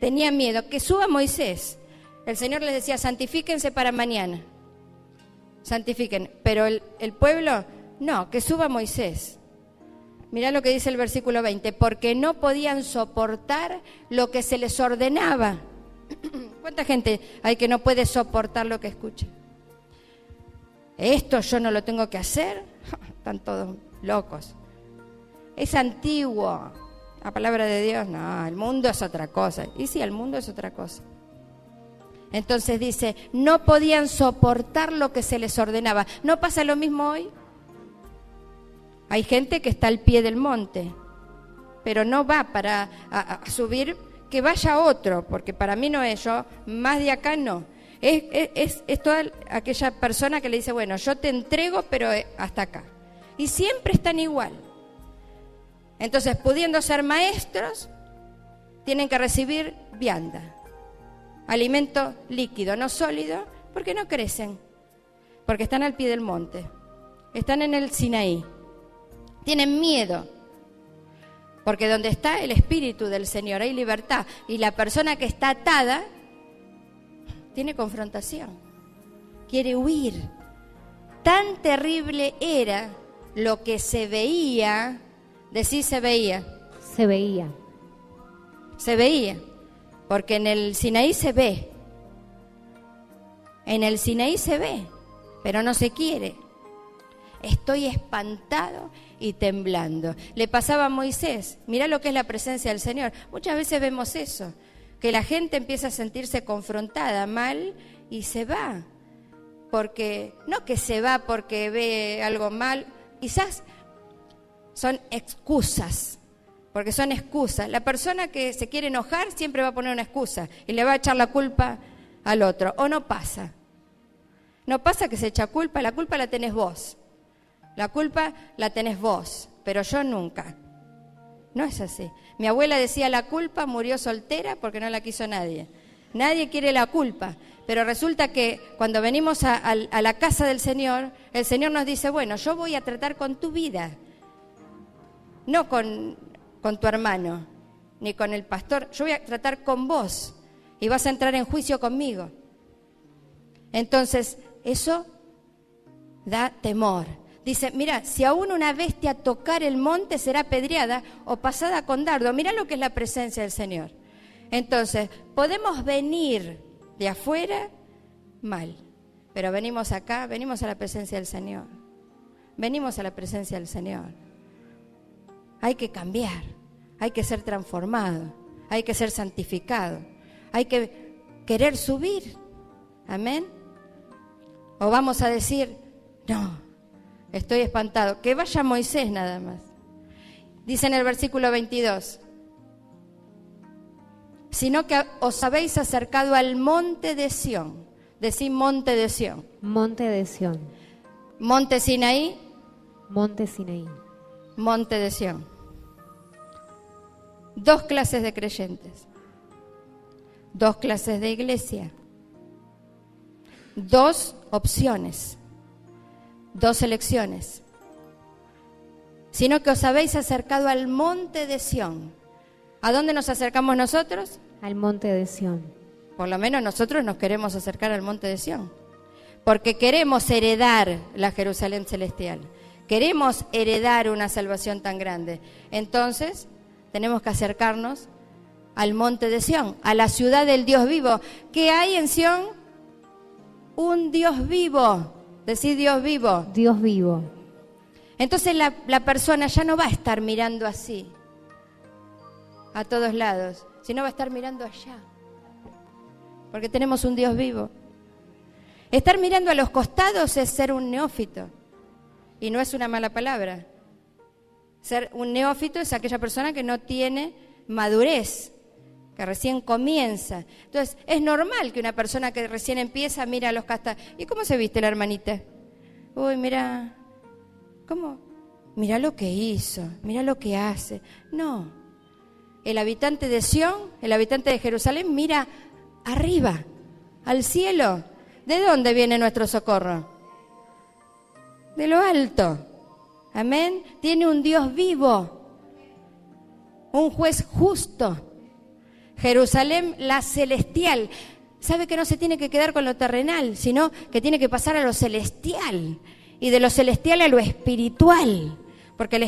tenía miedo, que suba Moisés. El Señor les decía, santifíquense para mañana. Santifiquen. Pero el pueblo, no, que suba Moisés. Mirá lo que dice el versículo 20, porque no podían soportar lo que se les ordenaba. ¿Cuánta gente hay que no puede soportar lo que escucha? Esto yo no lo tengo que hacer. Están todos locos. Es antiguo. La palabra de Dios, no, el mundo es otra cosa. Y sí, el mundo es otra cosa. Entonces dice, no podían soportar lo que se les ordenaba. ¿No pasa lo mismo hoy? Hay gente que está al pie del monte, pero no va para a subir, que vaya otro, porque para mí no es yo, más de acá no. Es toda aquella persona que le dice, bueno, yo te entrego, pero hasta acá. Y siempre están igual. Entonces, pudiendo ser maestros, tienen que recibir vianda, alimento líquido, no sólido, porque no crecen, porque están al pie del monte, están en el Sinaí, tienen miedo, porque donde está el Espíritu del Señor hay libertad, y la persona que está atada tiene confrontación, quiere huir. Tan terrible era lo que se veía. Decir se veía. Se veía. Se veía. Porque en el Sinaí se ve. En el Sinaí se ve, pero no se quiere. Estoy espantado y temblando. Le pasaba a Moisés. Mirá lo que es la presencia del Señor. Muchas veces vemos eso, que la gente empieza a sentirse confrontada, mal, y se va. Porque, no que se va porque ve algo mal, quizás son excusas, porque son excusas. La persona que se quiere enojar siempre va a poner una excusa y le va a echar la culpa al otro. O no pasa. No pasa que se echa culpa, la culpa la tenés vos. La culpa la tenés vos, pero yo nunca. No es así. Mi abuela decía, la culpa murió soltera porque no la quiso nadie. Nadie quiere la culpa, pero resulta que cuando venimos a la casa del Señor, el Señor nos dice, bueno, yo voy a tratar con tu vida. No con tu hermano, ni con el pastor. Yo voy a tratar con vos y vas a entrar en juicio conmigo. Entonces, eso da temor. Dice, mira, si aún una bestia tocar el monte será apedreada o pasada con dardo. Mira lo que es la presencia del Señor. Entonces, podemos venir de afuera mal, pero venimos acá, venimos a la presencia del Señor. Venimos a la presencia del Señor. Hay que cambiar, hay que ser transformado, hay que ser santificado, hay que querer subir. Amén. O vamos a decir, no, estoy espantado. Que vaya Moisés nada más. Dice en el versículo 22, sino que os habéis acercado al monte de Sión. Decí monte de Sión. Monte de Sión. Monte Sinaí. Monte Sinaí. Monte de Sión. Dos clases de creyentes, dos clases de iglesia, dos opciones, dos elecciones. Sino que os habéis acercado al monte de Sión. ¿A dónde nos acercamos nosotros? Al monte de Sión. Por lo menos nosotros nos queremos acercar al monte de Sión, porque queremos heredar la Jerusalén celestial. Queremos heredar una salvación tan grande. Entonces, tenemos que acercarnos al monte de Sión, a la ciudad del Dios vivo. ¿Qué hay en Sión? Un Dios vivo. Decí Dios vivo. Dios vivo. Entonces la persona ya no va a estar mirando así, a todos lados, sino va a estar mirando allá. Porque tenemos un Dios vivo. Estar mirando a los costados es ser un neófito. Y no es una mala palabra. Ser un neófito es aquella persona que no tiene madurez, que recién comienza. Entonces, es normal que una persona que recién empieza mira a los costados. ¿Y cómo se viste la hermanita? Uy, mira, ¿cómo? Mira lo que hizo, mira lo que hace. No. El habitante de Sión, el habitante de Jerusalén, mira arriba, al cielo. ¿De dónde viene nuestro socorro? De lo alto. Amén. Tiene un Dios vivo, un juez justo. Jerusalén, la celestial. Sabe que no se tiene que quedar con lo terrenal, sino que tiene que pasar a lo celestial. Y de lo celestial a lo espiritual. porque el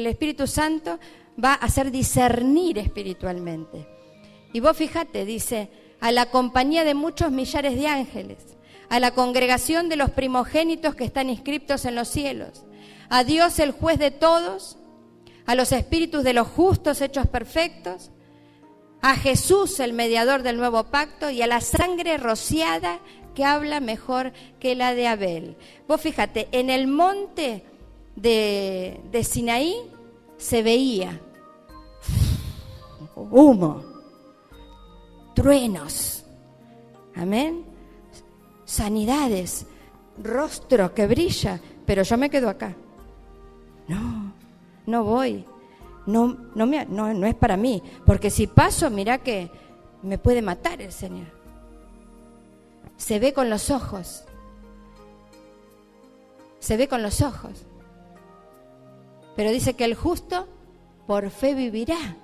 Espíritu Santo va a hacer discernir espiritualmente. Y vos fíjate, dice, a la compañía de muchos millares de ángeles, a la congregación de los primogénitos que están inscriptos en los cielos, a Dios el juez de todos, a los espíritus de los justos hechos perfectos, a Jesús el mediador del nuevo pacto y a la sangre rociada que habla mejor que la de Abel. Vos fíjate, en el monte de Sinaí se veía humo, truenos, amén, sanidades, rostro que brilla, pero yo me quedo acá. No voy, no es para mí, porque si paso, mirá que me puede matar el Señor. Se ve con los ojos, pero dice que el justo por fe vivirá,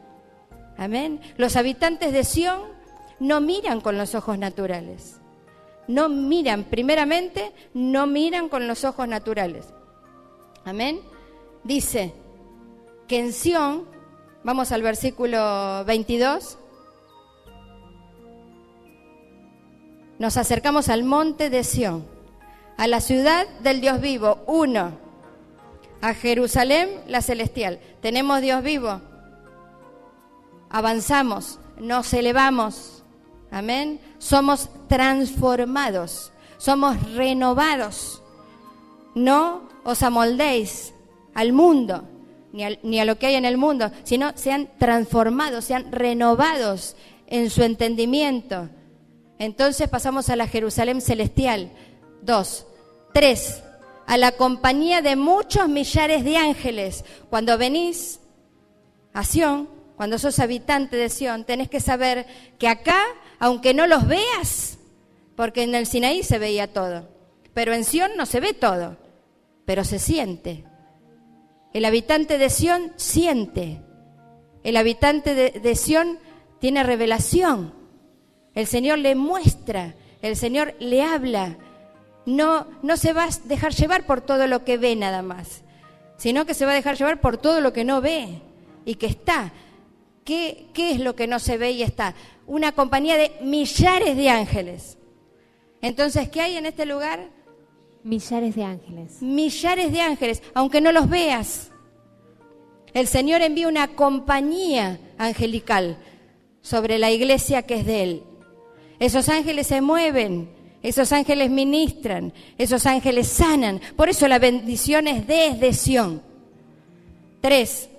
amén. Los habitantes de Sión no miran con los ojos naturales, primeramente no miran con los ojos naturales, amén. Dice que en Sión, vamos al versículo 22, nos acercamos al monte de Sión, a la ciudad del Dios vivo, uno, a Jerusalén la celestial. Tenemos Dios vivo, avanzamos, nos elevamos, amén. Somos transformados, somos renovados. No os amoldéis al mundo, ni a lo que hay en el mundo, sino sean transformados, sean renovados en su entendimiento. Entonces pasamos a la Jerusalén celestial. 2, 3, a la compañía de muchos millares de ángeles. Cuando venís a Sión, cuando sos habitante de Sión, tenés que saber que acá, aunque no los veas, porque en el Sinaí se veía todo, pero en Sión no se ve todo, pero se siente. El habitante de Sión siente. El habitante de Sión tiene revelación. El Señor le muestra, el Señor le habla. No se va a dejar llevar por todo lo que ve nada más, sino que se va a dejar llevar por todo lo que no ve y que está. ¿Qué es lo que no se ve y está? Una compañía de millares de ángeles. Entonces, ¿qué hay en este lugar? Millares de ángeles. Millares de ángeles, aunque no los veas. El Señor envía una compañía angelical sobre la iglesia que es de Él. Esos ángeles se mueven, esos ángeles ministran, esos ángeles sanan. Por eso la bendición es desde Sión. 3,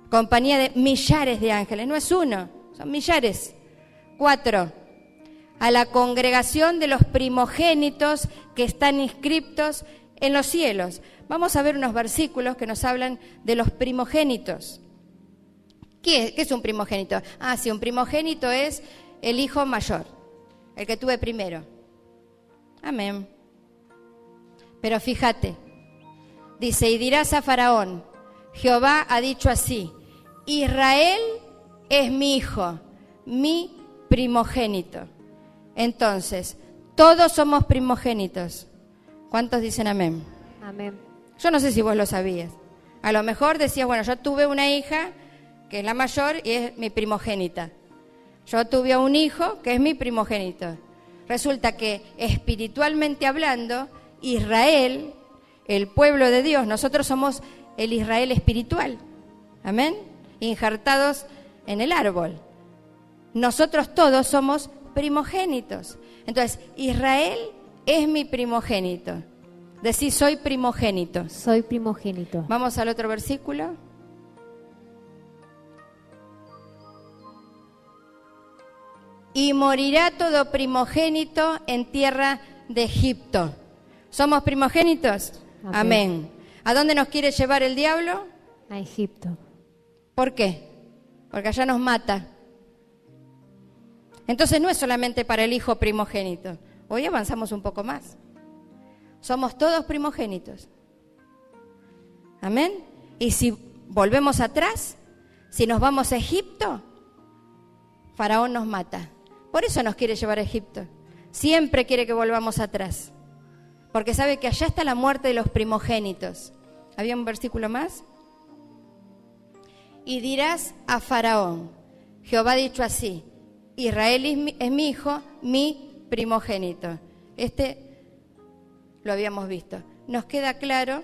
compañía de millares de ángeles, no es uno, son millares. 4, a la congregación de los primogénitos que están inscriptos en los cielos. Vamos a ver unos versículos que nos hablan de los primogénitos. ¿Qué es un primogénito? Sí, un primogénito es el hijo mayor, el que tuve primero. Amén. Pero fíjate, dice, y dirás a Faraón, Jehová ha dicho así, Israel es mi hijo, mi primogénito. Entonces, todos somos primogénitos. ¿Cuántos dicen amén? Amén. Yo no sé si vos lo sabías. A lo mejor decías, bueno, yo tuve una hija que es la mayor y es mi primogénita. Yo tuve un hijo que es mi primogénito. Resulta que espiritualmente hablando, Israel, el pueblo de Dios, nosotros somos el Israel espiritual. Amén. Injertados en el árbol. Nosotros todos somos primogénitos. Entonces, Israel es mi primogénito. Decí, soy primogénito. Soy primogénito. Vamos al otro versículo. Y morirá todo primogénito en tierra de Egipto. ¿Somos primogénitos? Amén. Amén. ¿A dónde nos quiere llevar el diablo? A Egipto. ¿Por qué? Porque allá nos mata. Entonces no es solamente para el hijo primogénito. Hoy avanzamos un poco más. Somos todos primogénitos. Amén. Y si volvemos atrás, si nos vamos a Egipto, Faraón nos mata. Por eso nos quiere llevar a Egipto. Siempre quiere que volvamos atrás. Porque sabe que allá está la muerte de los primogénitos. ¿Había un versículo más? Y dirás a Faraón, Jehová ha dicho así, Israel es mi hijo, mi primogénito. Lo habíamos visto. Nos queda claro.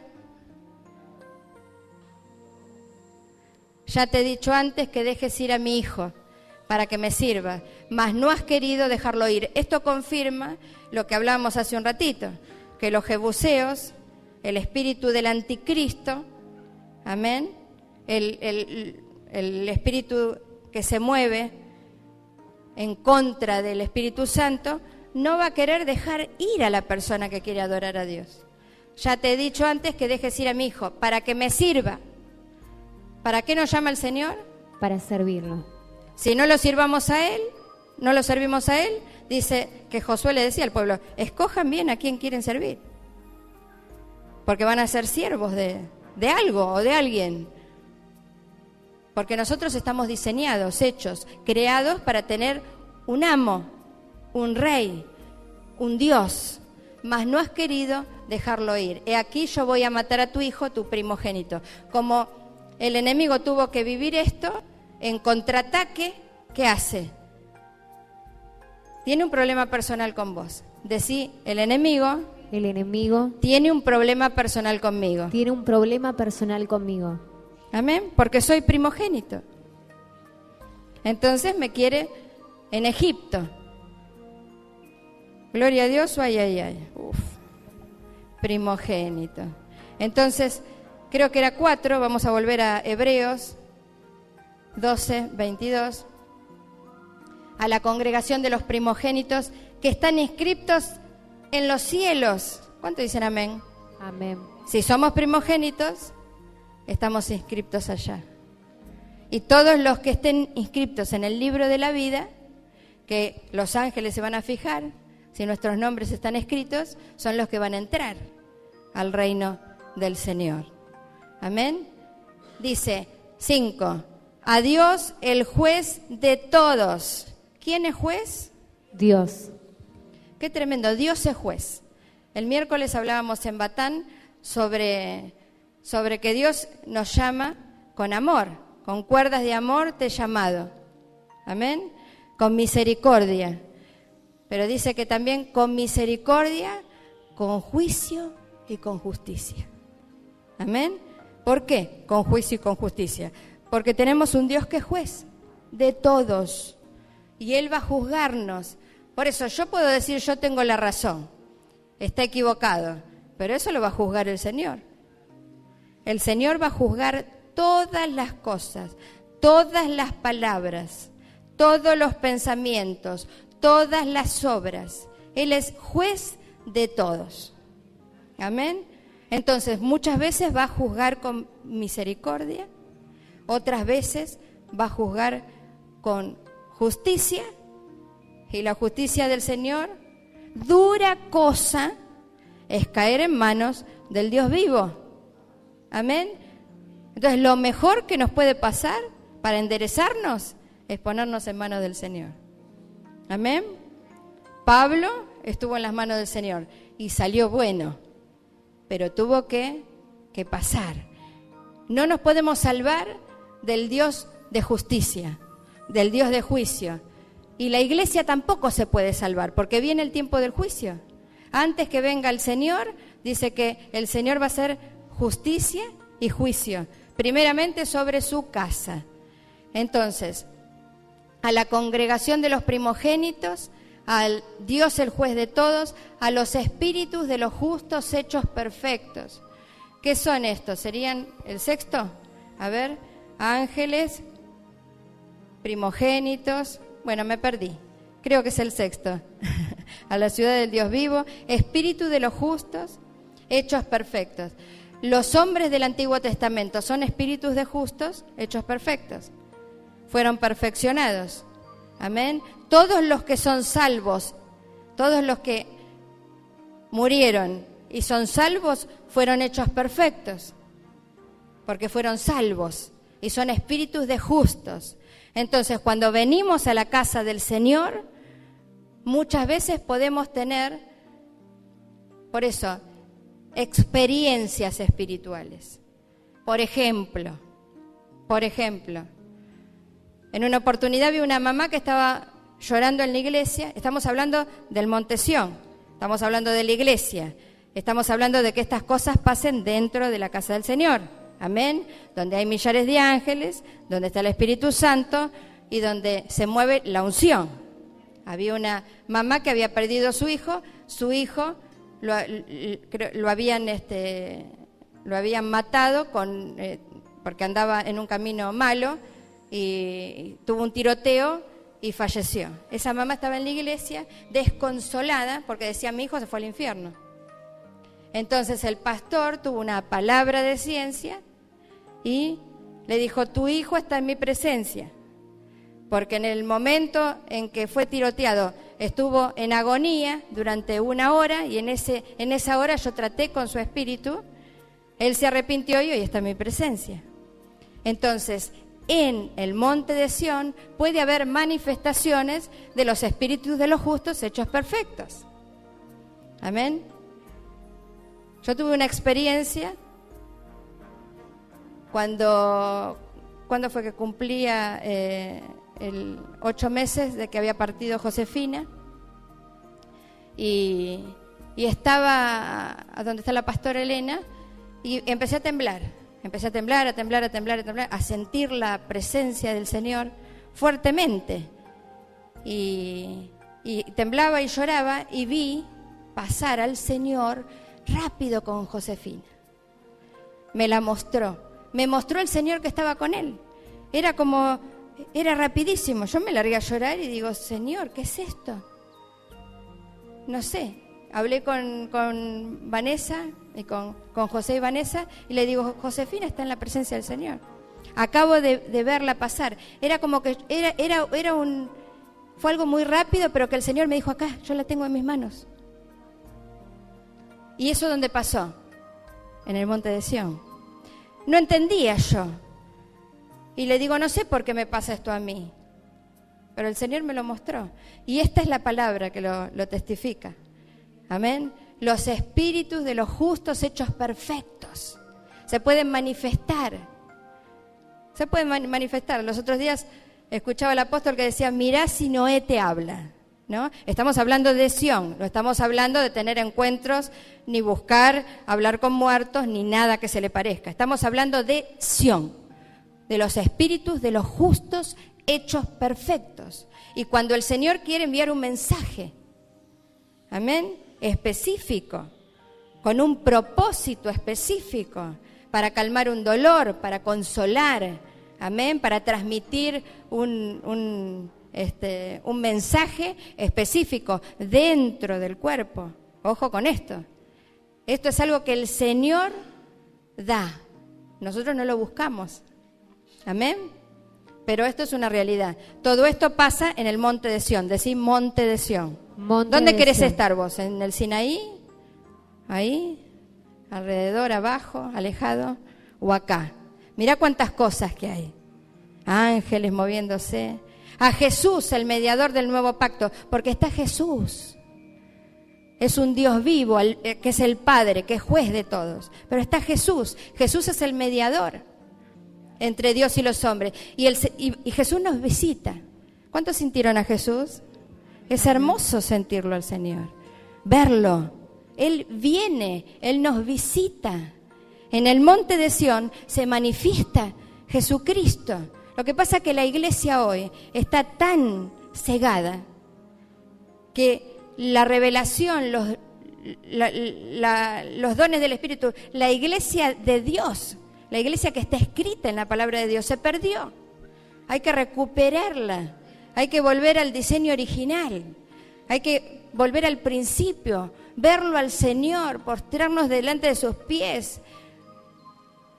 Ya te he dicho antes que dejes ir a mi hijo para que me sirva, mas no has querido dejarlo ir. Esto confirma lo que hablábamos hace un ratito, que los jebuseos, el espíritu del anticristo, amén, el espíritu que se mueve en contra del Espíritu Santo, no va a querer dejar ir a la persona que quiere adorar a Dios. Ya te he dicho antes que dejes ir a mi hijo para que me sirva. ¿Para qué nos llama el Señor? Para servirlo. Si no lo sirvamos a Él, no lo servimos a Él, dice que Josué le decía al pueblo, escojan bien a quién quieren servir, porque van a ser siervos de algo o de alguien. Porque nosotros estamos diseñados, hechos, creados para tener un amo, un rey, un Dios, mas no has querido dejarlo ir. He aquí yo voy a matar a tu hijo, tu primogénito. Como el enemigo tuvo que vivir esto, en contraataque, ¿qué hace? Tiene un problema personal con vos. Decí, el enemigo tiene un problema personal conmigo. Tiene un problema personal conmigo. Amén, porque soy primogénito. Entonces me quiere en Egipto. Gloria a Dios, ay. Uf, primogénito. Entonces, creo que era 4, vamos a volver a Hebreos 12, 22. A la congregación de los primogénitos que están inscriptos en los cielos. ¿Cuánto dicen amén? Amén. Si somos primogénitos, estamos inscriptos allá. Y todos los que estén inscriptos en el libro de la vida, que los ángeles se van a fijar, si nuestros nombres están escritos, son los que van a entrar al reino del Señor. Amén. Dice 5, a Dios el juez de todos. ¿Quién es juez? Dios. Qué tremendo, Dios es juez. El miércoles hablábamos en Batán sobre que Dios nos llama con amor, con cuerdas de amor te he llamado, amén, con misericordia, pero dice que también con misericordia, con juicio y con justicia, amén. ¿Por qué? Con juicio y con justicia, porque tenemos un Dios que es juez de todos y Él va a juzgarnos. Por eso yo puedo decir yo tengo la razón, está equivocado, pero eso lo va a juzgar el Señor. El Señor va a juzgar todas las cosas, todas las palabras, todos los pensamientos, todas las obras. Él es juez de todos. Amén. Entonces, muchas veces va a juzgar con misericordia, otras veces va a juzgar con justicia, y la justicia del Señor, dura cosa es caer en manos del Dios vivo. Amén. Entonces, lo mejor que nos puede pasar para enderezarnos es ponernos en manos del Señor. Amén. Pablo estuvo en las manos del Señor y salió bueno, pero tuvo que pasar. No nos podemos salvar del Dios de justicia, del Dios de juicio. Y la iglesia tampoco se puede salvar, porque viene el tiempo del juicio. Antes que venga el Señor, dice que el Señor va a hacer justicia y juicio, primeramente sobre su casa. Entonces, a la congregación de los primogénitos, al Dios el juez de todos, a los espíritus de los justos hechos perfectos. ¿Qué son estos? ¿Serían el sexto? A ver, ángeles, primogénitos, bueno, me perdí, creo que es el sexto. A la ciudad del Dios vivo, espíritu de los justos hechos perfectos. Los hombres del Antiguo Testamento son espíritus de justos hechos perfectos. Fueron perfeccionados. Amén. Todos los que son salvos, todos los que murieron y son salvos, fueron hechos perfectos, porque fueron salvos y son espíritus de justos. Entonces, cuando venimos a la casa del Señor, muchas veces podemos tener, por eso, experiencias espirituales. Por ejemplo, en una oportunidad vi una mamá que estaba llorando en la iglesia. Estamos hablando del Monte Sión, estamos hablando de la iglesia, estamos hablando de que estas cosas pasen dentro de la casa del Señor, amén, donde hay millares de ángeles, donde está el Espíritu Santo y donde se mueve la unción. Había una mamá que había perdido a su hijo lo habían matado porque andaba en un camino malo y tuvo un tiroteo y falleció. Esa mamá estaba en la iglesia desconsolada porque decía: mi hijo se fue al infierno. Entonces el pastor tuvo una palabra de ciencia y le dijo: tu hijo está en mi presencia, porque en el momento en que fue tiroteado estuvo en agonía durante 1 hora y en esa hora yo traté con su espíritu, él se arrepintió y hoy está en mi presencia. Entonces, en el monte de Sión puede haber manifestaciones de los espíritus de los justos hechos perfectos. Amén. Yo tuve una experiencia cuando fue que cumplía 8 meses de que había partido Josefina y estaba a donde está la pastora Elena y empecé a temblar, a sentir la presencia del Señor fuertemente y temblaba y lloraba y vi pasar al Señor rápido con Josefina. Me mostró el Señor que estaba con él. Era rapidísimo. Yo me largué a llorar y digo: Señor, ¿qué es esto? No sé. Hablé con Vanessa y con José y Vanessa y le digo: Josefina está en la presencia del Señor. Acabo de verla pasar. Era como que fue algo muy rápido, pero que el Señor me dijo: acá, yo la tengo en mis manos. ¿Y eso dónde pasó? En el monte de Sión. No entendía yo. Y le digo: no sé por qué me pasa esto a mí, pero el Señor me lo mostró. Y esta es la palabra que lo testifica. Amén. Los espíritus de los justos hechos perfectos se pueden manifestar. Los otros días escuchaba al apóstol que decía: mirá si Noé te habla, ¿no? Estamos hablando de Sión, no estamos hablando de tener encuentros, ni buscar hablar con muertos, ni nada que se le parezca. Estamos hablando de Sión, de los espíritus de los justos hechos perfectos. Y cuando el Señor quiere enviar un mensaje, amén, específico, con un propósito específico, para calmar un dolor, para consolar, amén, para transmitir un mensaje específico dentro del cuerpo. Ojo con esto. Esto es algo que el Señor da. Nosotros no lo buscamos. Amén. Pero esto es una realidad. Todo esto pasa en el monte de Sión. Decí monte de Sión. ¿Dónde querés estar vos? ¿En el Sinaí? ¿Ahí? ¿Alrededor, abajo, alejado? ¿O acá? Mirá cuántas cosas que hay. Ángeles moviéndose. A Jesús, el mediador del nuevo pacto. Porque está Jesús. Es un Dios vivo, que es el Padre, que es juez de todos. Pero está Jesús. Jesús es el mediador entre Dios y los hombres. Y Jesús nos visita. ¿Cuántos sintieron a Jesús? Es hermoso sentirlo al Señor, verlo. Él viene, Él nos visita. En el monte de Sión se manifiesta Jesucristo. Lo que pasa es que la iglesia hoy está tan cegada que la revelación, los dones del Espíritu, la iglesia de Dios, la iglesia que está escrita en la palabra de Dios, se perdió. Hay que recuperarla. Hay que volver al diseño original, hay que volver al principio, verlo al Señor, postrarnos delante de sus pies.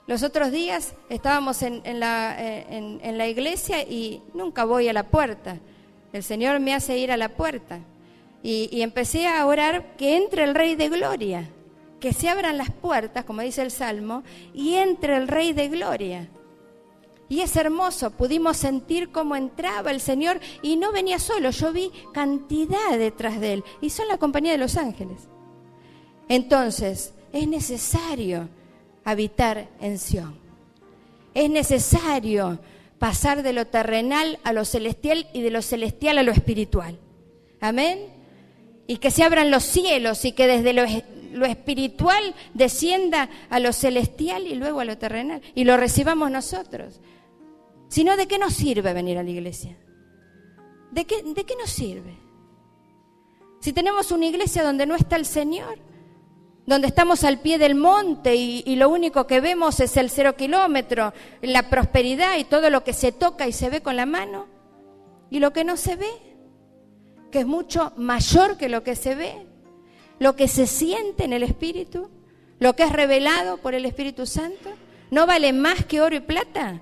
Los otros días estábamos en la iglesia y nunca voy a la puerta. El Señor me hace ir a la puerta y empecé a orar que entre el Rey de Gloria, que se abran las puertas, como dice el Salmo, y entre el Rey de Gloria. Y es hermoso, pudimos sentir cómo entraba el Señor y no venía solo, yo vi cantidad detrás de Él y son la compañía de los ángeles. Entonces, es necesario habitar en Sión. Es necesario pasar de lo terrenal a lo celestial y de lo celestial a lo espiritual. Amén. Y que se abran los cielos y que desde lo espiritual descienda a lo celestial y luego a lo terrenal. Y lo recibamos nosotros. Si no, ¿de qué nos sirve venir a la iglesia? ¿De qué nos sirve? Si tenemos una iglesia donde no está el Señor, donde estamos al pie del monte y lo único que vemos es el 0 kilómetro, la prosperidad y todo lo que se toca y se ve con la mano, y lo que no se ve, que es mucho mayor que lo que se ve, lo que se siente en el Espíritu, lo que es revelado por el Espíritu Santo, ¿no vale más que oro y plata?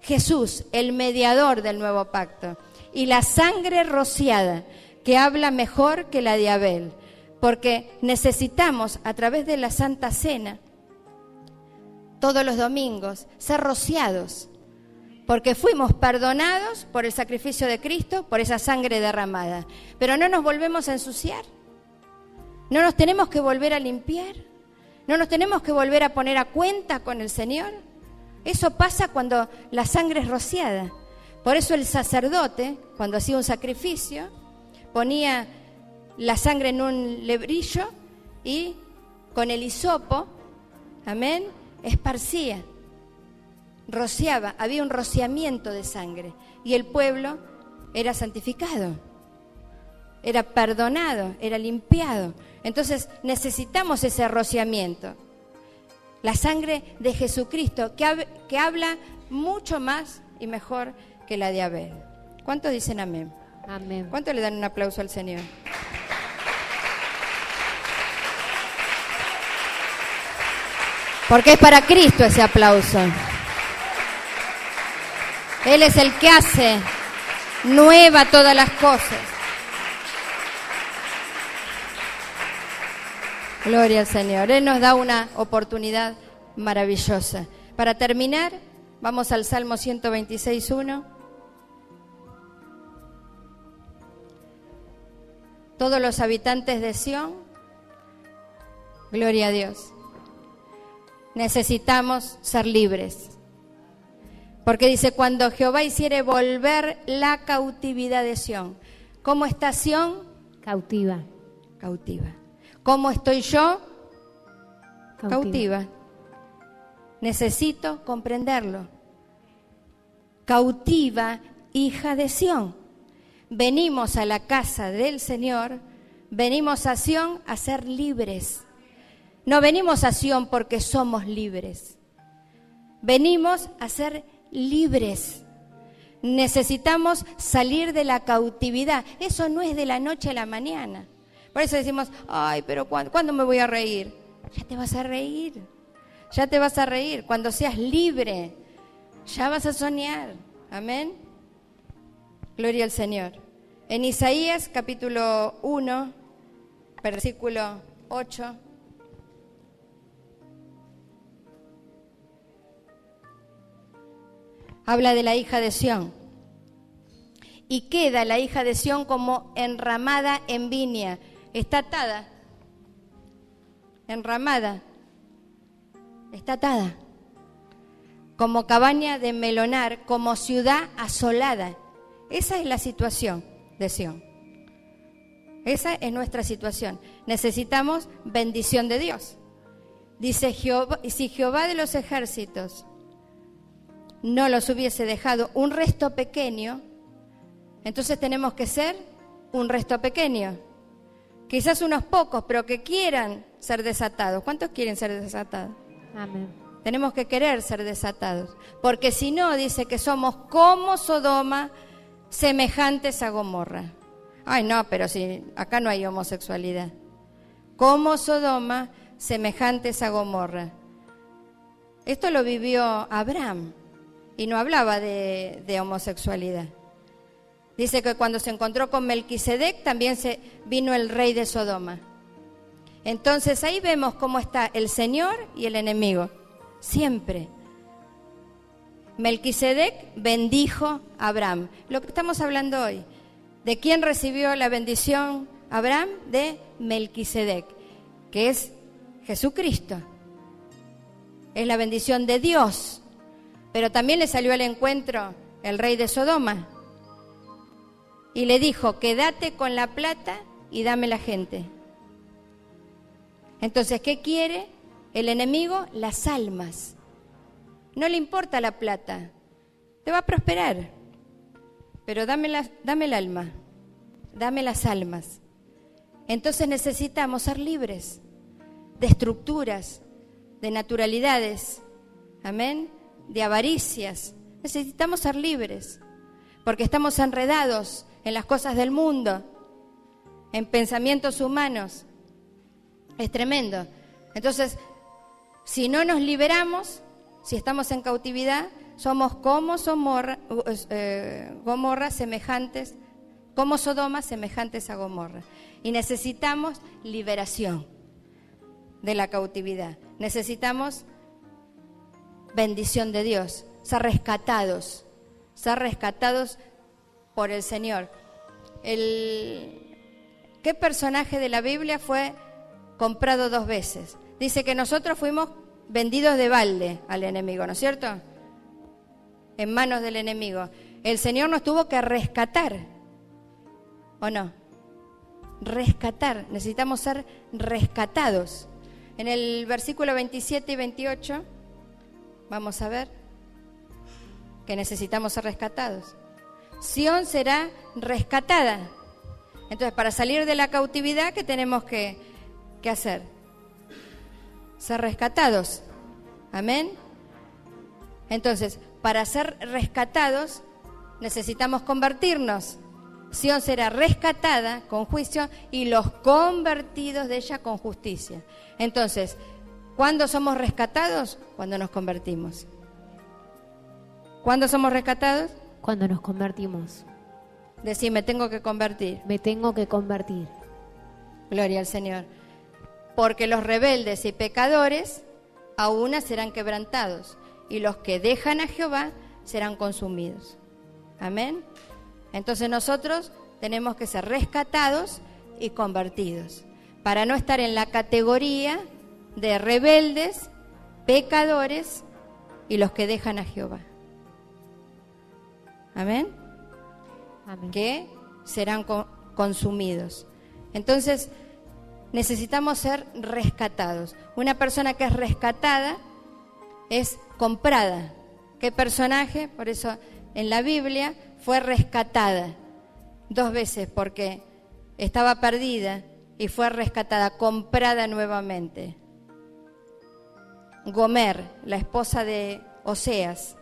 Jesús, el mediador del nuevo pacto, y la sangre rociada, que habla mejor que la de Abel, porque necesitamos a través de la Santa Cena, todos los domingos, ser rociados, porque fuimos perdonados por el sacrificio de Cristo, por esa sangre derramada, pero no nos volvemos a ensuciar, no nos tenemos que volver a limpiar, no nos tenemos que volver a poner a cuenta con el Señor. Eso pasa cuando la sangre es rociada. Por eso el sacerdote, cuando hacía un sacrificio, ponía la sangre en un lebrillo y con el hisopo, amén, esparcía, rociaba, había un rociamiento de sangre y el pueblo era santificado, era perdonado, era limpiado. Entonces necesitamos ese rociamiento. La sangre de Jesucristo que habla mucho más y mejor que la de Abel. ¿Cuántos dicen amén? Amén. ¿Cuánto le dan un aplauso al Señor? Porque es para Cristo ese aplauso. Él es el que hace nueva todas las cosas. Gloria al Señor. Él nos da una oportunidad maravillosa. Para terminar, vamos al Salmo 126:1. Todos los habitantes de Sión, gloria a Dios. Necesitamos ser libres. Porque dice, cuando Jehová hiciere volver la cautividad de Sión. ¿Cómo está Sión? Cautiva. Cautiva. ¿Cómo estoy yo? Cautiva. Necesito comprenderlo. Cautiva, hija de Sión. Venimos a la casa del Señor, venimos a Sión a ser libres. No venimos a Sión porque somos libres. Venimos a ser libres. Necesitamos salir de la cautividad. Eso no es de la noche a la mañana. Por eso decimos, ay, pero ¿cuándo me voy a reír? Ya te vas a reír. Ya te vas a reír. Cuando seas libre, ya vas a soñar. Amén. Gloria al Señor. En Isaías capítulo 1, versículo 8. Habla de la hija de Sión. Y queda la hija de Sión como enramada en viña. Está atada. Enramada. Está atada. Como cabaña de melonar, como ciudad asolada. Esa es la situación de Sión. Esa es nuestra situación. Necesitamos bendición de Dios. Dice Jehová, si Jehová de los ejércitos no los hubiese dejado un resto pequeño, entonces tenemos que ser un resto pequeño. Quizás unos pocos, pero que quieran ser desatados. ¿Cuántos quieren ser desatados? Amén. Tenemos que querer ser desatados. Porque si no, dice que somos como Sodoma, semejantes a Gomorra. Ay, no, pero si acá no hay homosexualidad. Como Sodoma, semejantes a Gomorra. Esto lo vivió Abraham y no hablaba de homosexualidad. Dice que cuando se encontró con Melquisedec también vino el rey de Sodoma. Entonces ahí vemos cómo está el Señor y el enemigo, siempre. Melquisedec bendijo a Abraham. Lo que estamos hablando hoy, ¿de quién recibió la bendición Abraham de Melquisedec, que es Jesucristo. Es la bendición de Dios. Pero también le salió al encuentro el rey de Sodoma y le dijo: quédate con la plata y dame la gente. Entonces, ¿qué quiere el enemigo? Las almas. No le importa la plata, te va a prosperar, pero dame el alma, dame las almas. Entonces necesitamos ser libres de estructuras, de naturalidades, amén, de avaricias. Necesitamos ser libres, porque estamos enredados en las cosas del mundo, en pensamientos humanos. Es tremendo. Entonces, si no nos liberamos, si estamos en cautividad, somos como Gomorra, semejantes, como Sodoma, semejantes a Gomorra. Y necesitamos liberación de la cautividad. Necesitamos bendición de Dios, ser rescatados por el Señor. ¿Qué personaje de la Biblia fue comprado 2 veces? Dice que nosotros fuimos vendidos de balde al enemigo, ¿no es cierto? En manos del enemigo. El Señor nos tuvo que rescatar, ¿o no? Rescatar, necesitamos ser rescatados. En el versículo 27 y 28, vamos a ver que necesitamos ser rescatados. Sión será rescatada. Entonces, para salir de la cautividad, ¿qué tenemos que hacer? Ser rescatados. Amén. Entonces, para ser rescatados, necesitamos convertirnos. Sión será rescatada con juicio y los convertidos de ella con justicia. Entonces, ¿cuándo somos rescatados? Cuando nos convertimos. ¿Cuándo somos rescatados? Cuando nos convertimos. Decí, me tengo que convertir. Me tengo que convertir. Gloria al Señor. Porque los rebeldes y pecadores a una serán quebrantados, y los que dejan a Jehová serán consumidos. Amén. Entonces nosotros tenemos que ser rescatados y convertidos, para no estar en la categoría de rebeldes, pecadores y los que dejan a Jehová. Amén. Amén. Que serán consumidos. Entonces, necesitamos ser rescatados. Una persona que es rescatada es comprada. ¿Qué personaje? Por eso en la Biblia fue rescatada 2 veces, porque estaba perdida y fue rescatada, comprada nuevamente. Gomer, la esposa de Oseas.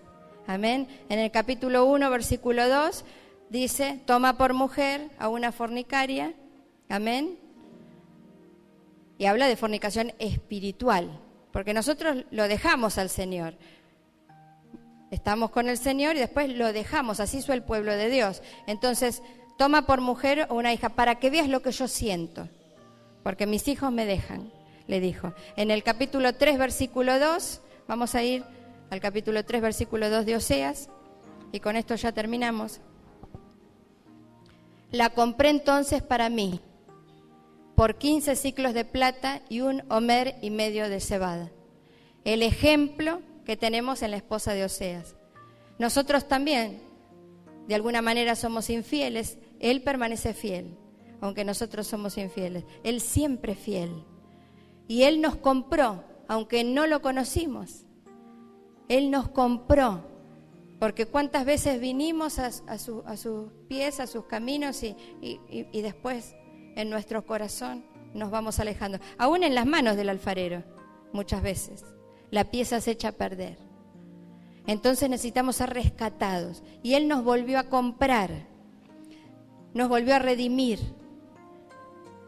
Amén. En el capítulo 1, versículo 2, dice: toma por mujer a una fornicaria. Amén. Y habla de fornicación espiritual, porque nosotros lo dejamos al Señor. Estamos con el Señor y después lo dejamos, así hizo el pueblo de Dios. Entonces, toma por mujer a una hija para que veas lo que yo siento, porque mis hijos me dejan, le dijo. En el capítulo 3, versículo 2, vamos a ir al capítulo 3, versículo 2 de Oseas, y con esto ya terminamos. La compré entonces para mí, por 15 siclos de plata y 1 homer y medio de cebada. El ejemplo que tenemos en la esposa de Oseas. Nosotros también, de alguna manera, somos infieles. Él permanece fiel, aunque nosotros somos infieles. Él siempre fiel. Y Él nos compró, aunque no lo conocimos. Él nos compró, porque cuántas veces vinimos a sus pies, a sus caminos, y después en nuestro corazón nos vamos alejando. Aún en las manos del alfarero, muchas veces, la pieza se echa a perder. Entonces necesitamos ser rescatados. Y Él nos volvió a comprar, nos volvió a redimir.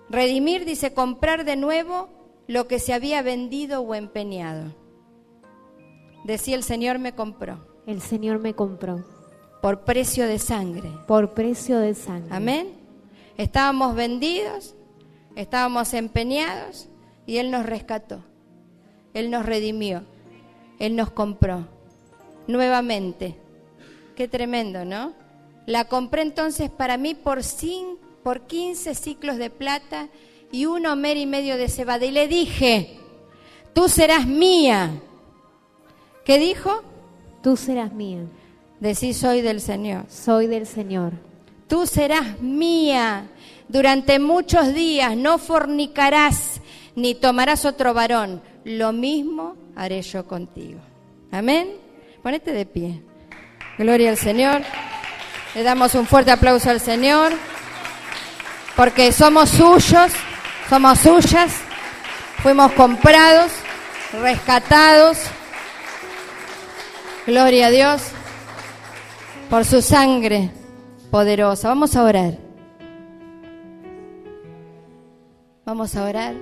Redimir dice comprar de nuevo lo que se había vendido o empeñado. Decía: el Señor me compró. El Señor me compró. Por precio de sangre. Por precio de sangre. Amén. Estábamos vendidos, estábamos empeñados y Él nos rescató. Él nos redimió. Él nos compró nuevamente. Qué tremendo, ¿no? La compré entonces para mí por por 15 ciclos de plata y 1 homer y medio de cebada. Y le dije, tú serás mía. ¿Qué dijo? Tú serás mía. Decí, soy del Señor. Soy del Señor. Tú serás mía durante muchos días, no fornicarás ni tomarás otro varón. Lo mismo haré yo contigo. Amén. Ponete de pie. Gloria al Señor. Le damos un fuerte aplauso al Señor, porque somos suyos, somos suyas, fuimos comprados, rescatados. Gloria a Dios por su sangre poderosa. Vamos a orar. Vamos a orar.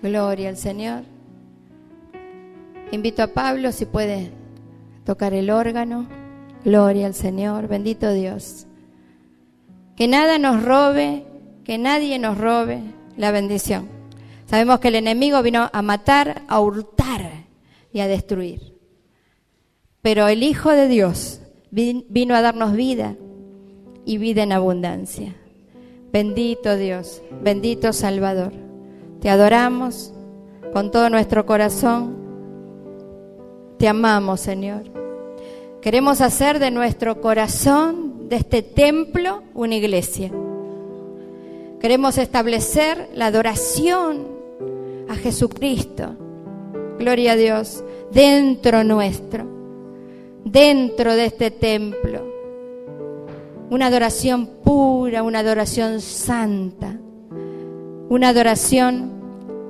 Gloria al Señor. Invito a Pablo si puede tocar el órgano. Gloria al Señor. Bendito Dios. Que nada nos robe, que nadie nos robe la bendición. Sabemos que el enemigo vino a matar, a hurtar y a destruir. Pero el Hijo de Dios vino a darnos vida y vida en abundancia. Bendito Dios, bendito Salvador. Te adoramos con todo nuestro corazón. Te amamos, Señor. Queremos hacer de nuestro corazón, de este templo, una iglesia. Queremos establecer la adoración a Jesucristo. Gloria a Dios, dentro nuestro, dentro de este templo. Una adoración pura, una adoración santa, una adoración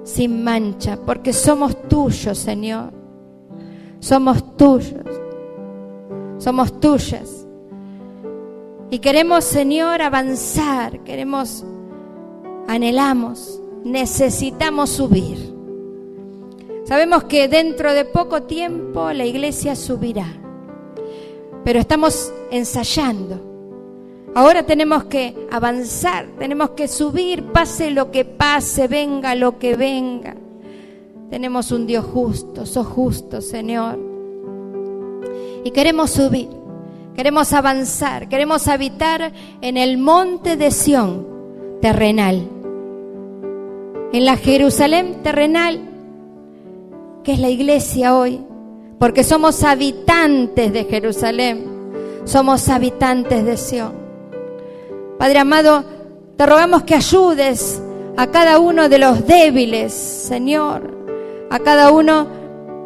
sin mancha, porque somos tuyos, Señor. Somos tuyos, somos tuyas. Y queremos, Señor, avanzar, anhelamos, necesitamos subir. Sabemos que dentro de poco tiempo la iglesia subirá, pero estamos ensayando. Ahora tenemos que avanzar, tenemos que subir, pase lo que pase, venga lo que venga. Tenemos un Dios justo, sos justo, Señor. Y queremos subir, queremos avanzar, queremos habitar en el monte de Sión terrenal. En la Jerusalén terrenal, que es la iglesia hoy, porque somos habitantes de Jerusalén, somos habitantes de Sión. Padre amado, te rogamos que ayudes a cada uno de los débiles, Señor, a cada uno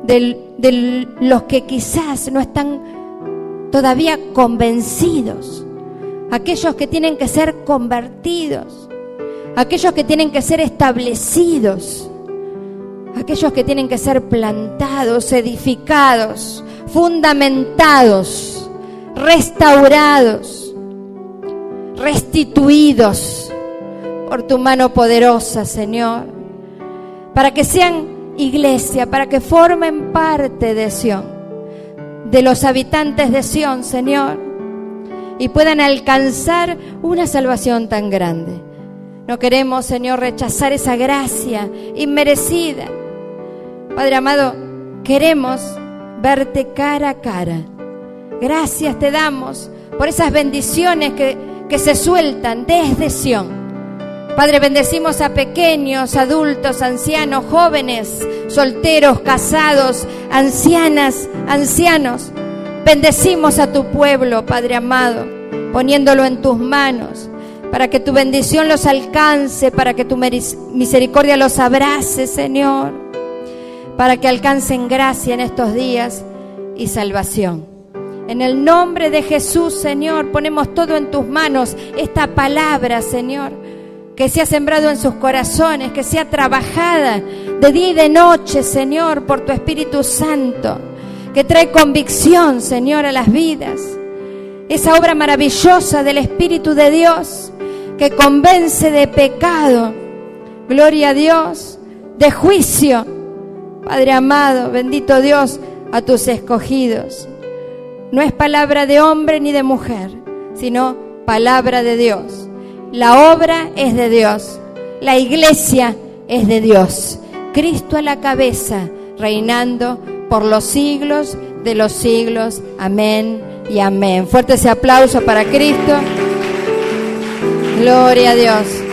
de los que quizás no están todavía convencidos, aquellos que tienen que ser convertidos, aquellos que tienen que ser establecidos, aquellos que tienen que ser plantados, edificados, fundamentados, restaurados, restituidos por tu mano poderosa, Señor, para que sean iglesia, para que formen parte de Sión, de los habitantes de Sión, Señor, y puedan alcanzar una salvación tan grande. No queremos, Señor, rechazar esa gracia inmerecida. Padre amado, queremos verte cara a cara. Gracias te damos por esas bendiciones que se sueltan desde Sión. Padre, bendecimos a pequeños, adultos, ancianos, jóvenes, solteros, casados, ancianas, ancianos. Bendecimos a tu pueblo, Padre amado, poniéndolo en tus manos, para que tu bendición los alcance, para que tu misericordia los abrace, Señor, para que alcancen gracia en estos días y salvación. En el nombre de Jesús, Señor, ponemos todo en tus manos, esta palabra, Señor, que sea sembrado en sus corazones, que sea trabajada de día y de noche, Señor, por tu Espíritu Santo, que trae convicción, Señor, a las vidas. Esa obra maravillosa del Espíritu de Dios, que convence de pecado, gloria a Dios, de juicio. Padre amado, bendito Dios, a tus escogidos. No es palabra de hombre ni de mujer, sino palabra de Dios. La obra es de Dios, la iglesia es de Dios. Cristo a la cabeza, reinando por los siglos de los siglos. Amén y amén. Fuerte ese aplauso para Cristo. Gloria a Dios.